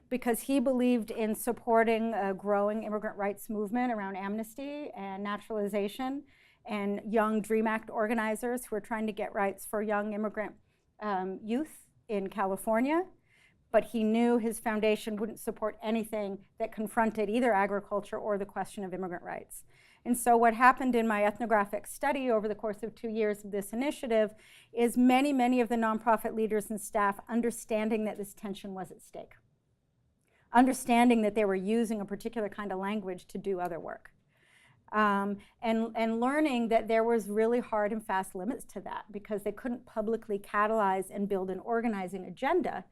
because he believed in supporting a growing immigrant rights movement around amnesty and naturalization and young DREAM Act organizers who are trying to get rights for young immigrant youth in California. But he knew his foundation wouldn't support anything that confronted either agriculture or the question of immigrant rights. And so what happened in my ethnographic study over the course of 2 years of this initiative is many, many of the nonprofit leaders and staff understanding that this tension was at stake, understanding that they were using a particular kind of language to do other work, and learning that there was really hard and fast limits to that because they couldn't publicly catalyze and build an organizing agenda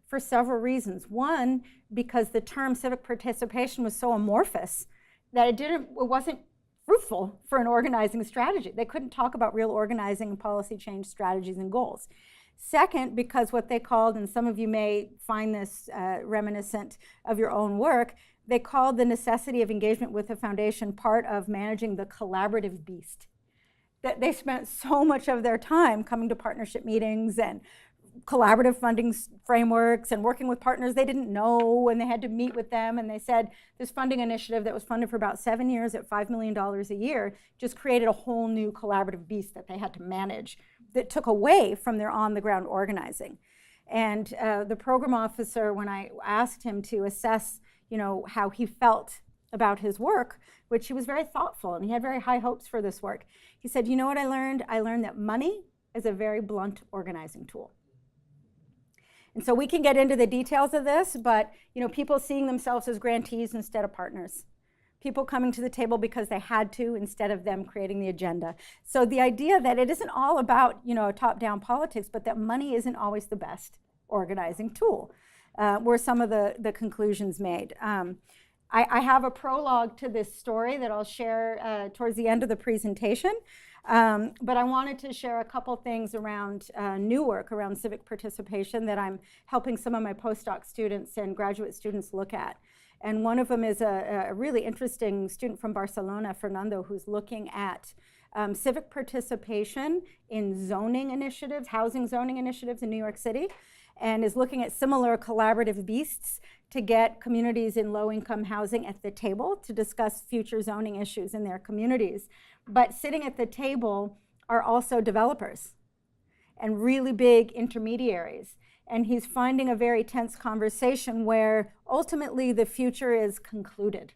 for several reasons. One, because the term civic participation was so amorphous that it wasn't fruitful for an organizing strategy. They couldn't talk about real organizing and policy change strategies and goals. Second, because what they called, and some of you may find this reminiscent of your own work, they called the necessity of engagement with the foundation part of managing the collaborative beast. That they spent so much of their time coming to partnership meetings and collaborative funding frameworks and working with partners they didn't know, and they had to meet with them. And they said this funding initiative that was funded for about 7 years at $5 million a year just created a whole new collaborative beast that they had to manage that took away from their on-the-ground organizing. And the program officer, when I asked him to assess, how he felt about his work, which he was very thoughtful and he had very high hopes for this work, he said, you know what I learned? I learned that money is a very blunt organizing tool. And so we can get into the details of this, but people seeing themselves as grantees instead of partners. People coming to the table because they had to instead of them creating the agenda. So the idea that it isn't all about top-down politics, but that money isn't always the best organizing tool were some of the conclusions made. I have a prologue to this story that I'll share towards the end of the presentation. But I wanted to share a couple things around new work around civic participation that I'm helping some of my postdoc students and graduate students look at. And one of them is a really interesting student from Barcelona, Fernando, who's looking at civic participation in zoning initiatives, housing zoning initiatives in New York City, and is looking at similar collaborative beasts to get communities in low-income housing at the table to discuss future zoning issues in their communities. But sitting at the table are also developers and really big intermediaries. And he's finding a very tense conversation where ultimately the future is concluded.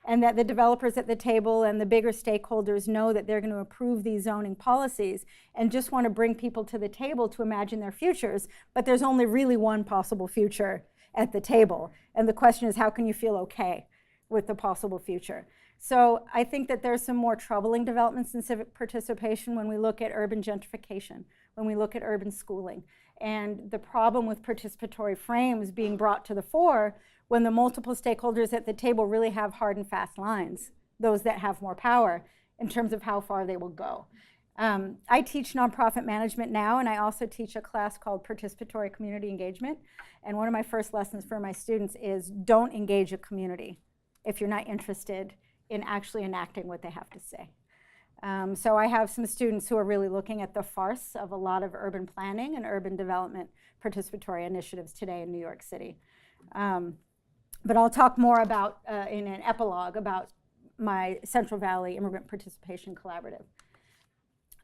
And that the developers at the table and the bigger stakeholders know that they're going to approve these zoning policies and just want to bring people to the table to imagine their futures. But there's only really one possible future at the table. And the question is, how can you feel okay with the possible future? So I think that there's some more troubling developments in civic participation when we look at urban gentrification, when we look at urban schooling, and the problem with participatory frames being brought to the fore when the multiple stakeholders at the table really have hard and fast lines, those that have more power, in terms of how far they will go. I teach nonprofit management now, and I also teach a class called Participatory Community Engagement. And one of my first lessons for my students is don't engage a community if you're not interested in actually enacting what they have to say. So I have some students who are really looking at the farce of a lot of urban planning and urban development participatory initiatives today in New York City. But I'll talk more about, in an epilogue, about my Central Valley Immigrant Participation Collaborative.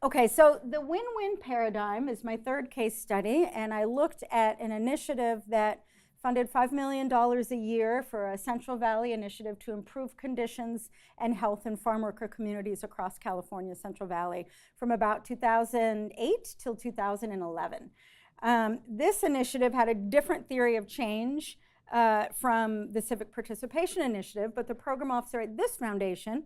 Okay, so the win-win paradigm is my third case study, and I looked at an initiative that funded $5 million a year for a Central Valley initiative to improve conditions and health in farm worker communities across California's Central Valley from about 2008 till 2011. This initiative had a different theory of change from the Civic Participation Initiative, but the program officer at this foundation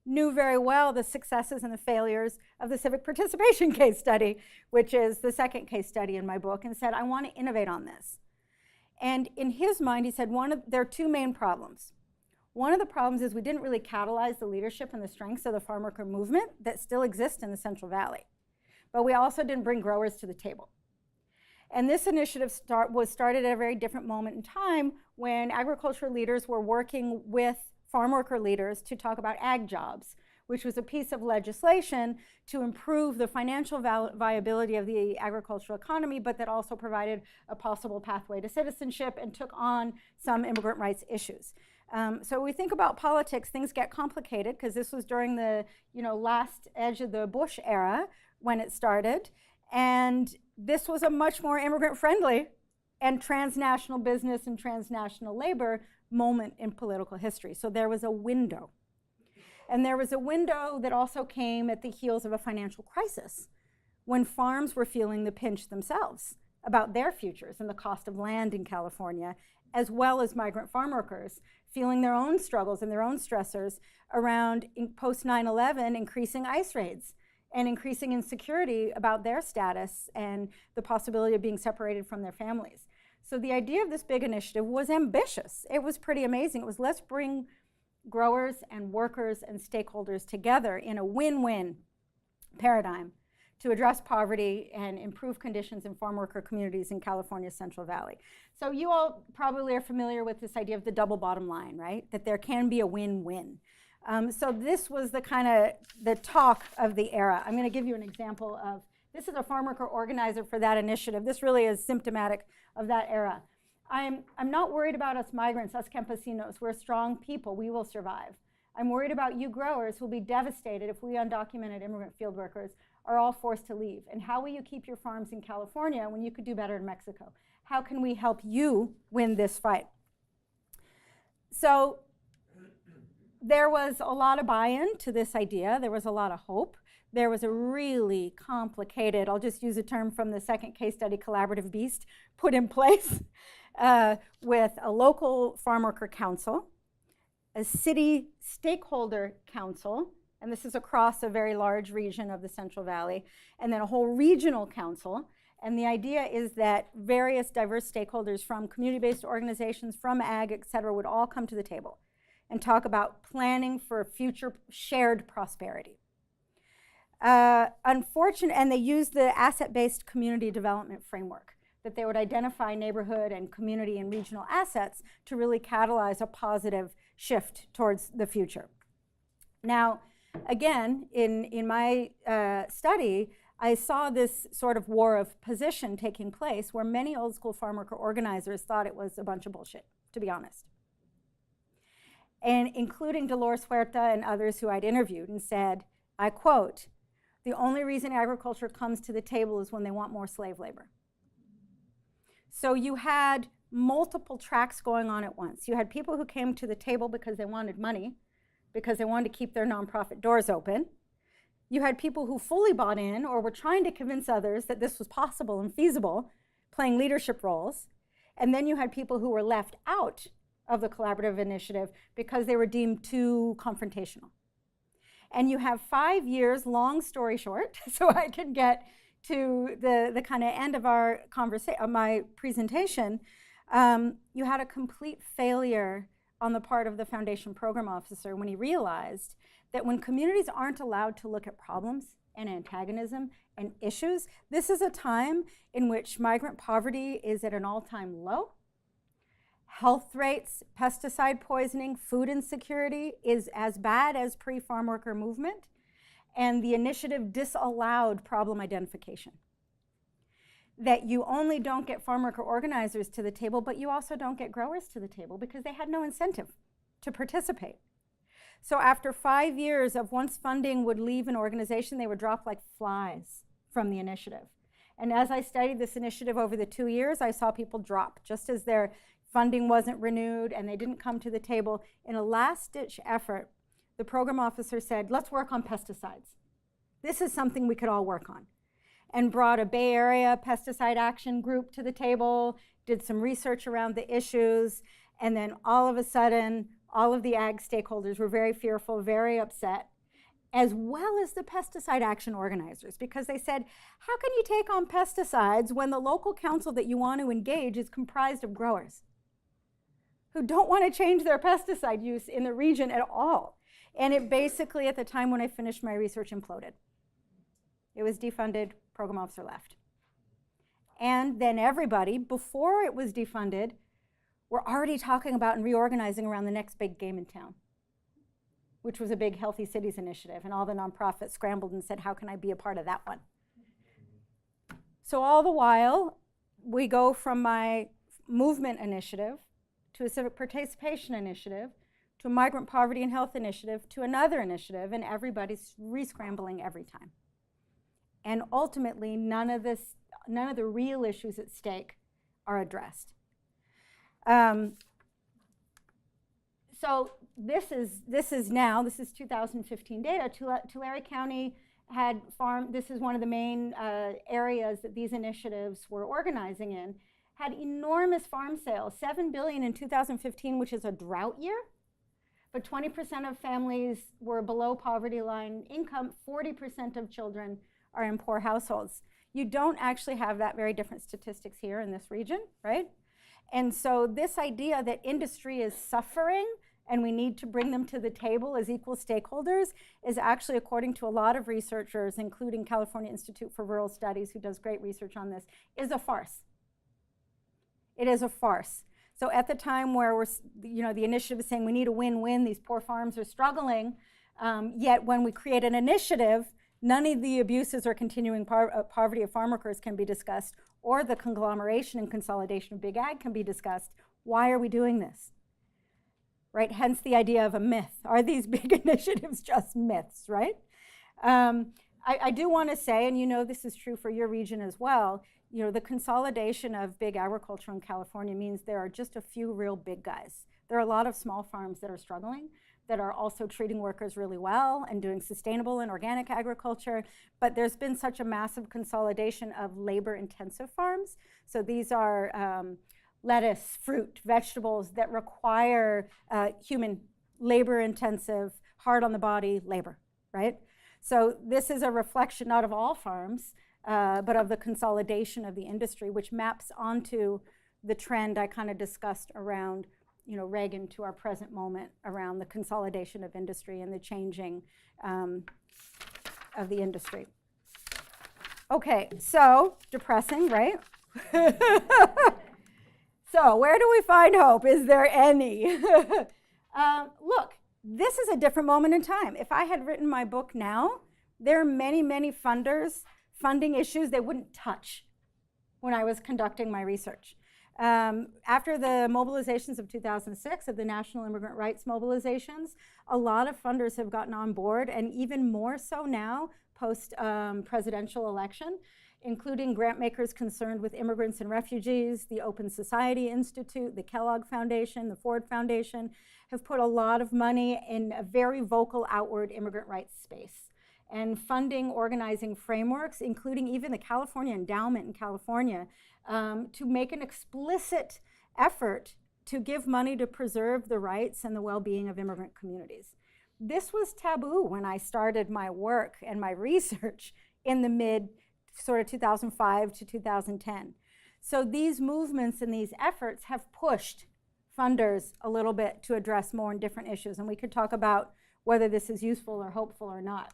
knew very well the successes and the failures of the Civic Participation case study, which is the second case study in my book, and said, I want to innovate on this. And in his mind, he said, there are two main problems. One of the problems is we didn't really catalyze the leadership and the strengths of the farm worker movement that still exists in the Central Valley. But we also didn't bring growers to the table. And this initiative was started at a very different moment in time when agricultural leaders were working with farm worker leaders to talk about ag jobs, which was a piece of legislation to improve the financial viability of the agricultural economy, but that also provided a possible pathway to citizenship and took on some immigrant rights issues. So when we think about politics, things get complicated because this was during the last edge of the Bush era when it started. And this was a much more immigrant-friendly and transnational business and transnational labor moment in political history. So there was a window. And there was a window that also came at the heels of a financial crisis when farms were feeling the pinch themselves about their futures and the cost of land in California, as well as migrant farm workers feeling their own struggles and their own stressors around post 9/11 increasing ICE raids and increasing insecurity about their status and the possibility of being separated from their families. So the idea of this big initiative was ambitious. It was pretty amazing. It was, let's bring growers and workers and stakeholders together in a win-win paradigm to address poverty and improve conditions in farm worker communities in California's Central Valley. So you all probably are familiar with this idea of the double bottom line, right? That there can be a win-win. So this was the talk of the era. I'm going to give you an example of This is a farm worker organizer for that initiative. This really is symptomatic of that era. I'm not worried about us migrants, us campesinos. We're strong people. We will survive. I'm worried about you growers who will be devastated if we undocumented immigrant field workers are all forced to leave. And how will you keep your farms in California when you could do better in Mexico? How can we help you win this fight? So there was a lot of buy-in to this idea. There was a lot of hope. There was a really complicated, I'll just use a term from the second case study, collaborative beast, put in place with a local farm worker council, a city stakeholder council, and this is across a very large region of the Central Valley, and then a whole regional council. And the idea is that various diverse stakeholders from community-based organizations, from ag, et cetera, would all come to the table and talk about planning for future shared prosperity. And they used the asset-based community development framework, that they would identify neighborhood and community and regional assets to really catalyze a positive shift towards the future. Now, again, in my study, I saw this sort of war of position taking place where many old school farm worker organizers thought it was a bunch of bullshit, to be honest. And including Dolores Huerta and others who I'd interviewed, and said, I quote, "The only reason agriculture comes to the table is when they want more slave labor." So you had multiple tracks going on at once. You had people who came to the table because they wanted money, because they wanted to keep their nonprofit doors open. You had people who fully bought in or were trying to convince others that this was possible and feasible, playing leadership roles. And then you had people who were left out of the collaborative initiative because they were deemed too confrontational. And you have 5 years, long story short, so I can get to the kind of end of our my presentation. You had a complete failure on the part of the foundation program officer when he realized that when communities aren't allowed to look at problems and antagonism and issues, this is a time in which migrant poverty is at an all-time low. Health rates, pesticide poisoning, food insecurity is as bad as pre-farm worker movement, and the initiative disallowed problem identification. That you only don't get farm worker organizers to the table, but you also don't get growers to the table because they had no incentive to participate. So after 5 years of once funding would leave an organization, they would drop like flies from the initiative. And as I studied this initiative over the 2 years, I saw people drop just as their funding wasn't renewed and they didn't come to the table. In a last-ditch effort, the program officer said, let's work on pesticides. This is something we could all work on. And brought a Bay Area pesticide action group to the table, did some research around the issues, and then all of a sudden, all of the ag stakeholders were very fearful, very upset, as well as the pesticide action organizers, because they said, how can you take on pesticides when the local council that you want to engage is comprised of growers who don't want to change their pesticide use in the region at all? And it basically, at the time when I finished my research, imploded. It was defunded, program officer left. And then everybody, before it was defunded, were already talking about and reorganizing around the next big game in town, which was a big Healthy Cities initiative. And all the nonprofits scrambled and said, how can I be a part of that one? So all the while, we go from my movement initiative to a civic participation initiative to a migrant poverty and health initiative to another initiative, and everybody's re-scrambling every time. And ultimately, none of the real issues at stake are addressed. So this is 2015 data. Tulare County had this is one of the main areas that these initiatives were organizing in, had enormous farm sales, $7 billion in 2015, which is a drought year, but 20% of families were below poverty line income, 40% of children are in poor households. You don't actually have that very different statistics here in this region, right? And so this idea that industry is suffering and we need to bring them to the table as equal stakeholders is actually, according to a lot of researchers, including California Institute for Rural Studies, who does great research on this, is a farce. It is a farce. So at the time where the initiative is saying we need a win-win, these poor farms are struggling, yet when we create an initiative None of the abuses or continuing poverty of farm workers can be discussed, or the conglomeration and consolidation of big ag can be discussed. Why are we doing this? Right? Hence the idea of a myth. Are these big initiatives just myths, right? I do want to say, and you know this is true for your region as well, you know, the consolidation of big agriculture in California means there are just a few real big guys. There are a lot of small farms that are struggling, that are also treating workers really well and doing sustainable and organic agriculture, but there's been such a massive consolidation of labor-intensive farms. So these are lettuce, fruit, vegetables that require human labor-intensive, hard-on-the-body labor, right? So this is a reflection not of all farms, but of the consolidation of the industry, which maps onto the trend I kind of discussed around, you know, Reagan to our present moment around the consolidation of industry and the changing of the industry. Okay, so depressing, right? So where do we find hope? Is there any? Look, this is a different moment in time. If I had written my book now, there are many, many funders, funding issues they wouldn't touch when I was conducting my research. After the mobilizations of 2006, of the national immigrant rights mobilizations, a lot of funders have gotten on board, and even more so now, post-presidential election, including grant makers concerned with immigrants and refugees, the Open Society Institute, the Kellogg Foundation, the Ford Foundation, have put a lot of money in a very vocal outward immigrant rights space. And funding organizing frameworks, including even the California Endowment in California, to make an explicit effort to give money to preserve the rights and the well-being of immigrant communities. This was taboo when I started my work and my research in the mid sort of 2005 to 2010. So these movements and these efforts have pushed funders a little bit to address more and different issues, and we could talk about whether this is useful or hopeful or not.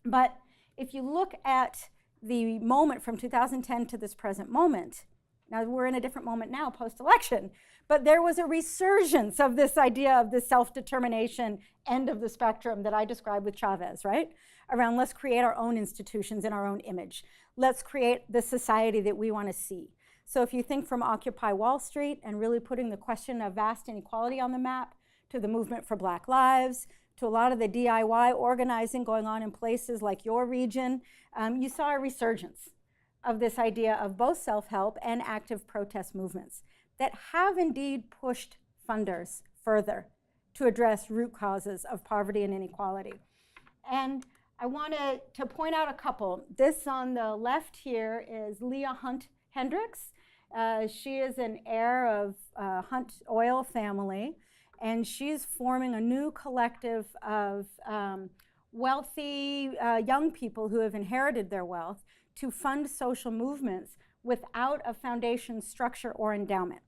But if you look at the moment from 2010 to this present moment, now we're in a different moment now post-election, but there was a resurgence of this idea of the self-determination end of the spectrum that I described with Chavez, right? Around let's create our own institutions in our own image. Let's create the society that we want to see. So if you think from Occupy Wall Street and really putting the question of vast inequality on the map, to the movement for Black Lives, to a lot of the DIY organizing going on in places like your region, you saw a resurgence of this idea of both self-help and active protest movements that have indeed pushed funders further to address root causes of poverty and inequality. And I wanted to point out a couple. This on the left here is Leah Hunt Hendricks. She is an heir of Hunt oil family, and she's forming a new collective of wealthy young people who have inherited their wealth to fund social movements without a foundation structure or endowment.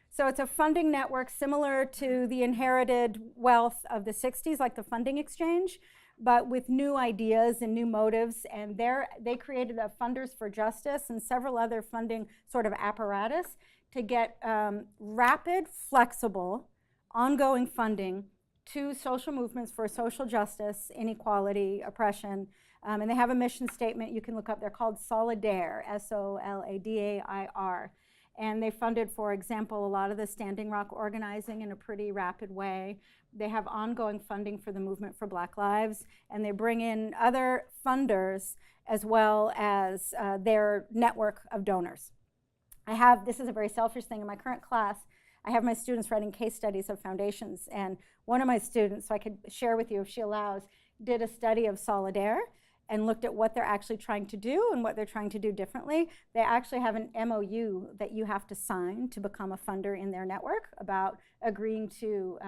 So it's a funding network similar to the inherited wealth of the 60s, like the funding exchange, but with new ideas and new motives. And they created a Funders for Justice and several other funding sort of apparatus to get rapid, flexible, ongoing funding to social movements for social justice, inequality, oppression. And they have a mission statement you can look up. They're called Solidaire, S-O-L-A-D-A-I-R. And they funded, for example, a lot of the Standing Rock organizing in a pretty rapid way. They have ongoing funding for the Movement for Black Lives, and they bring in other funders as well as their network of donors. This is a very selfish thing, in my current class, I have my students writing case studies of foundations, and one of my students, so I could share with you if she allows, did a study of Solidaire and looked at what they're actually trying to do and what they're trying to do differently. They actually have an MOU that you have to sign to become a funder in their network about agreeing to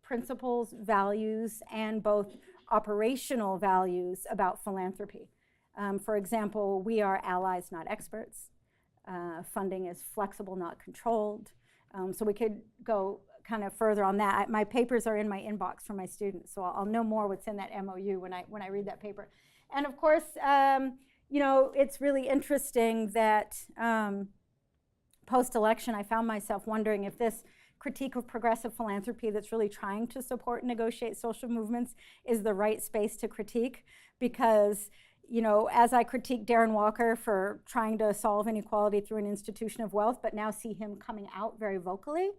principles, values, and both operational values about philanthropy. For example, we are allies, not experts. Funding is flexible, not controlled. So we could go kind of further on that. My papers are in my inbox for my students, so I'll know more what's in that MOU when I read that paper. And of course, you know, it's really interesting that post-election, I found myself wondering if this critique of progressive philanthropy that's really trying to support and negotiate social movements is the right space to critique, because as I critique Darren Walker for trying to solve inequality through an institution of wealth, but now see him coming out very vocally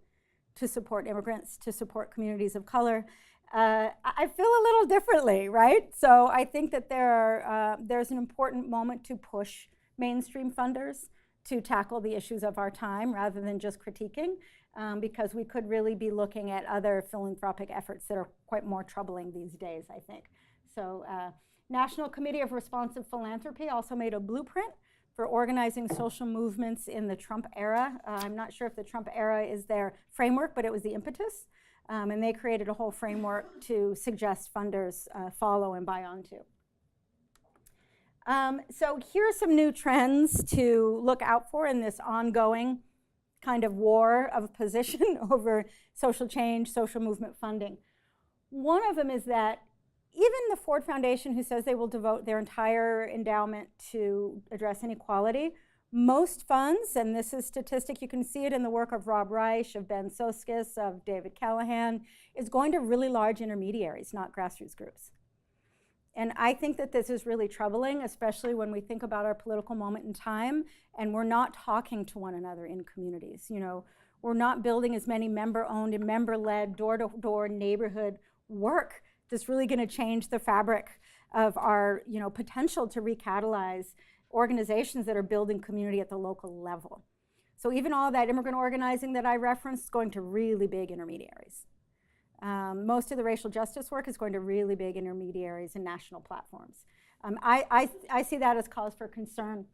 to support immigrants, to support communities of color, I feel a little differently, right? So I think that there's an important moment to push mainstream funders to tackle the issues of our time rather than just critiquing, because we could really be looking at other philanthropic efforts that are quite more troubling these days, I think. So National Committee of Responsive Philanthropy also made a blueprint for organizing social movements in the Trump era. I'm not sure if the Trump era is their framework, but it was the impetus. And they created a whole framework to suggest funders follow and buy onto. So here are some new trends to look out for in this ongoing kind of war of position over social change, social movement funding. One of them is that even the Ford Foundation, who says they will devote their entire endowment to address inequality, most funds, and this is statistic, you can see it in the work of Rob Reich, of Ben Soskis, of David Callahan, is going to really large intermediaries, not grassroots groups. And I think that this is really troubling, especially when we think about our political moment in time, and we're not talking to one another in communities. We're not building as many member-owned and member-led, door-to-door neighborhood work that's really going to change the fabric of our potential to recatalyze organizations that are building community at the local level. So even all that immigrant organizing that I referenced is going to really big intermediaries. Most of the racial justice work is going to really big intermediaries and national platforms. I see that as cause for concern.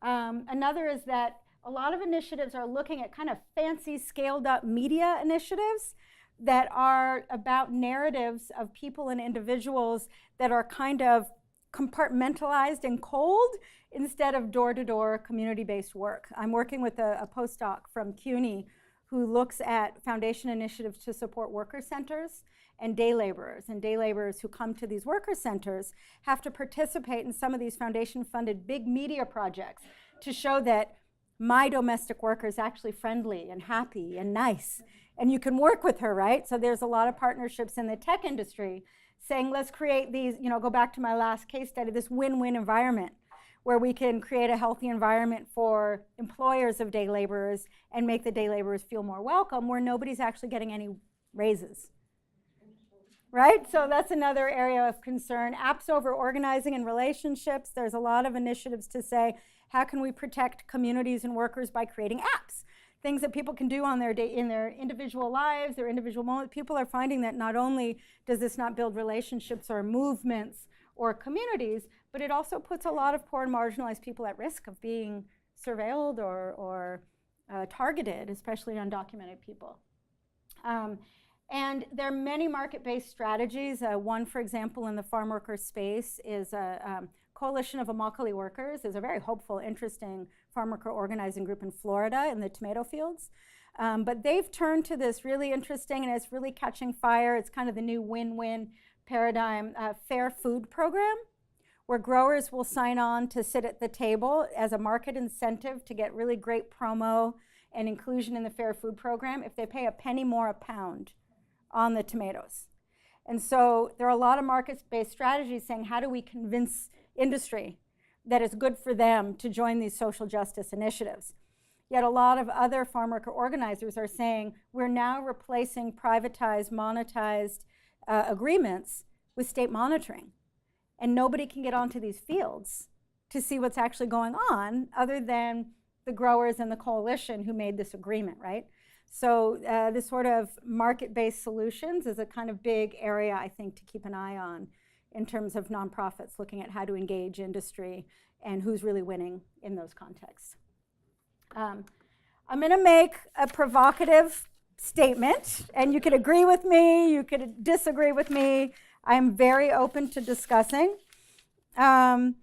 Another is that a lot of initiatives are looking at kind of fancy scaled up media initiatives that are about narratives of people and individuals that are kind of compartmentalized and cold instead of door-to-door community-based work. I'm working with a postdoc from CUNY who looks at foundation initiatives to support worker centers and day laborers. And day laborers who come to these worker centers have to participate in some of these foundation-funded big media projects to show that my domestic worker is actually friendly and happy and nice. And you can work with her, right? So there's a lot of partnerships in the tech industry saying, let's create these, go back to my last case study, this win-win environment where we can create a healthy environment for employers of day laborers and make the day laborers feel more welcome, where nobody's actually getting any raises, right? So that's another area of concern. Apps over organizing and relationships. There's a lot of initiatives to say, how can we protect communities and workers by creating apps? Things that people can do on their day, in their individual lives, their individual moments. People are finding that not only does this not build relationships or movements or communities, but it also puts a lot of poor and marginalized people at risk of being surveilled or targeted, especially undocumented people. And there are many market-based strategies. One, for example, in the farm worker space is a Coalition of Immokalee Workers. Is a very hopeful, interesting farm worker organizing group in Florida in the tomato fields. But they've turned to this really interesting, and it's really catching fire. It's kind of the new win-win paradigm, fair food program, where growers will sign on to sit at the table as a market incentive to get really great promo and inclusion in the fair food program if they pay a penny more a pound on the tomatoes. And so there are a lot of market-based strategies saying, how do we convince industry that it's good for them to join these social justice initiatives? Yet a lot of other farm worker organizers are saying, we're now replacing privatized, monetized agreements with state monitoring. And nobody can get onto these fields to see what's actually going on other than the growers and the coalition who made this agreement, right? So this sort of market-based solutions is a kind of big area, I think, to keep an eye on in terms of nonprofits looking at how to engage industry and who's really winning in those contexts. I'm going to make a provocative statement, and you could agree with me, you could disagree with me. I'm very open to discussing. But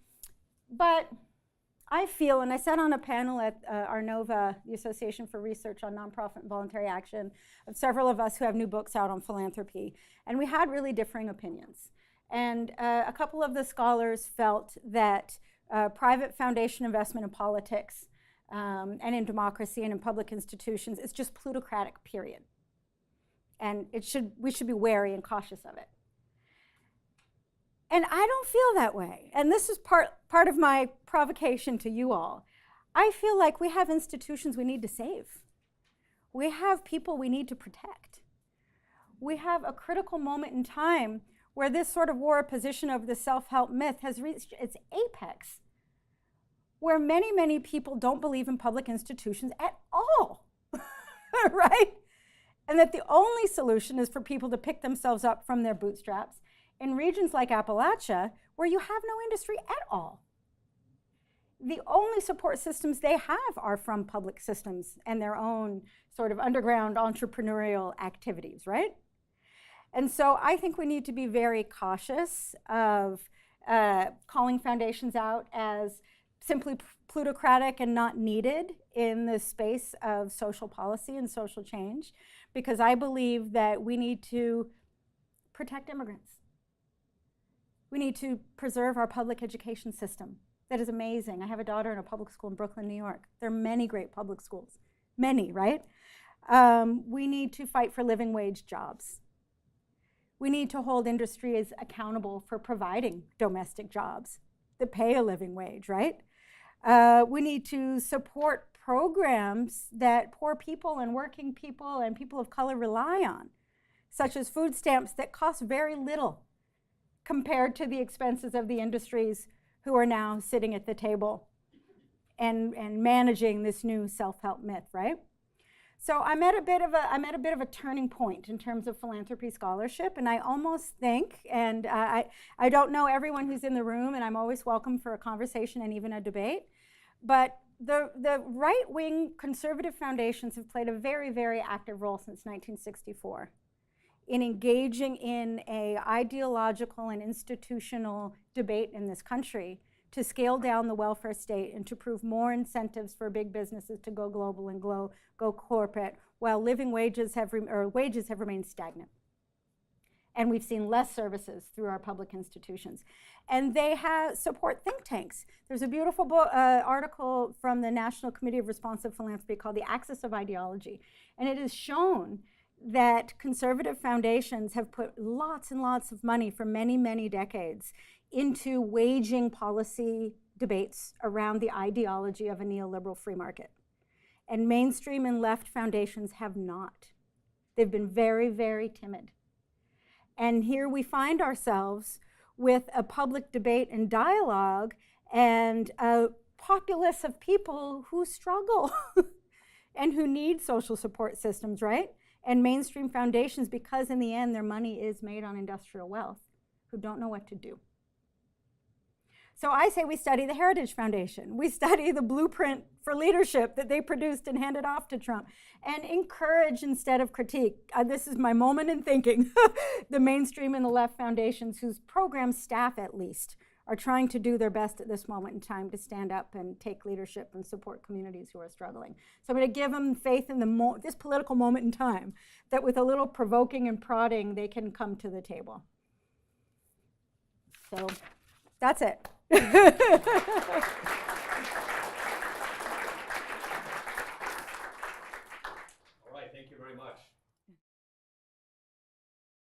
I feel, and I sat on a panel at Arnova, the Association for Research on Nonprofit and Voluntary Action, of several of us who have new books out on philanthropy, and we had really differing opinions. And a couple of the scholars felt that private foundation investment in politics and in democracy and in public institutions. It's just plutocratic, period. And we should be wary and cautious of it. And I don't feel that way. And this is part of my provocation to you all. I feel like we have institutions we need to save. We have people we need to protect. We have a critical moment in time where this sort of war position of the self-help myth has reached its apex, where many, many people don't believe in public institutions at all, right? And that the only solution is for people to pick themselves up from their bootstraps in regions like Appalachia, where you have no industry at all. The only support systems they have are from public systems and their own sort of underground entrepreneurial activities, right? And so I think we need to be very cautious of calling foundations out as simply plutocratic and not needed in the space of social policy and social change, because I believe that we need to protect immigrants. We need to preserve our public education system. That is amazing. I have a daughter in a public school in Brooklyn, New York. There are many great public schools, many, right? We need to fight for living wage jobs. We need to hold industries accountable for providing domestic jobs that pay a living wage, right? We need to support programs that poor people and working people and people of color rely on, such as food stamps that cost very little compared to the expenses of the industries who are now sitting at the table and managing this new self-help myth, right? So I'm at a bit of a turning point in terms of philanthropy scholarship, and I almost think, and I don't know everyone who's in the room, and I'm always welcome for a conversation and even a debate, but the right-wing conservative foundations have played a very, very active role since 1964 in engaging in an ideological and institutional debate in this country to scale down the welfare state and to prove more incentives for big businesses to go global and go corporate, while wages have remained stagnant. And we've seen less services through our public institutions. And they support think tanks. There's a beautiful article from the National Committee of Responsive Philanthropy called The Axis of Ideology. And it is shown that conservative foundations have put lots and lots of money for many, many decades into waging policy debates around the ideology of a neoliberal free market. And mainstream and left foundations have not. They've been very, very timid. And here we find ourselves with a public debate and dialogue and a populace of people who struggle and who need social support systems, right? And mainstream foundations, because in the end their money is made on industrial wealth, who don't know what to do. So I say we study the Heritage Foundation. We study the blueprint for leadership that they produced and handed off to Trump, and encourage instead of critique. This is my moment in thinking. The mainstream and the left foundations, whose program staff at least are trying to do their best at this moment in time to stand up and take leadership and support communities who are struggling. So I'm going to give them faith in this political moment in time, that with a little provoking and prodding, they can come to the table. So that's it. All right, thank you very much.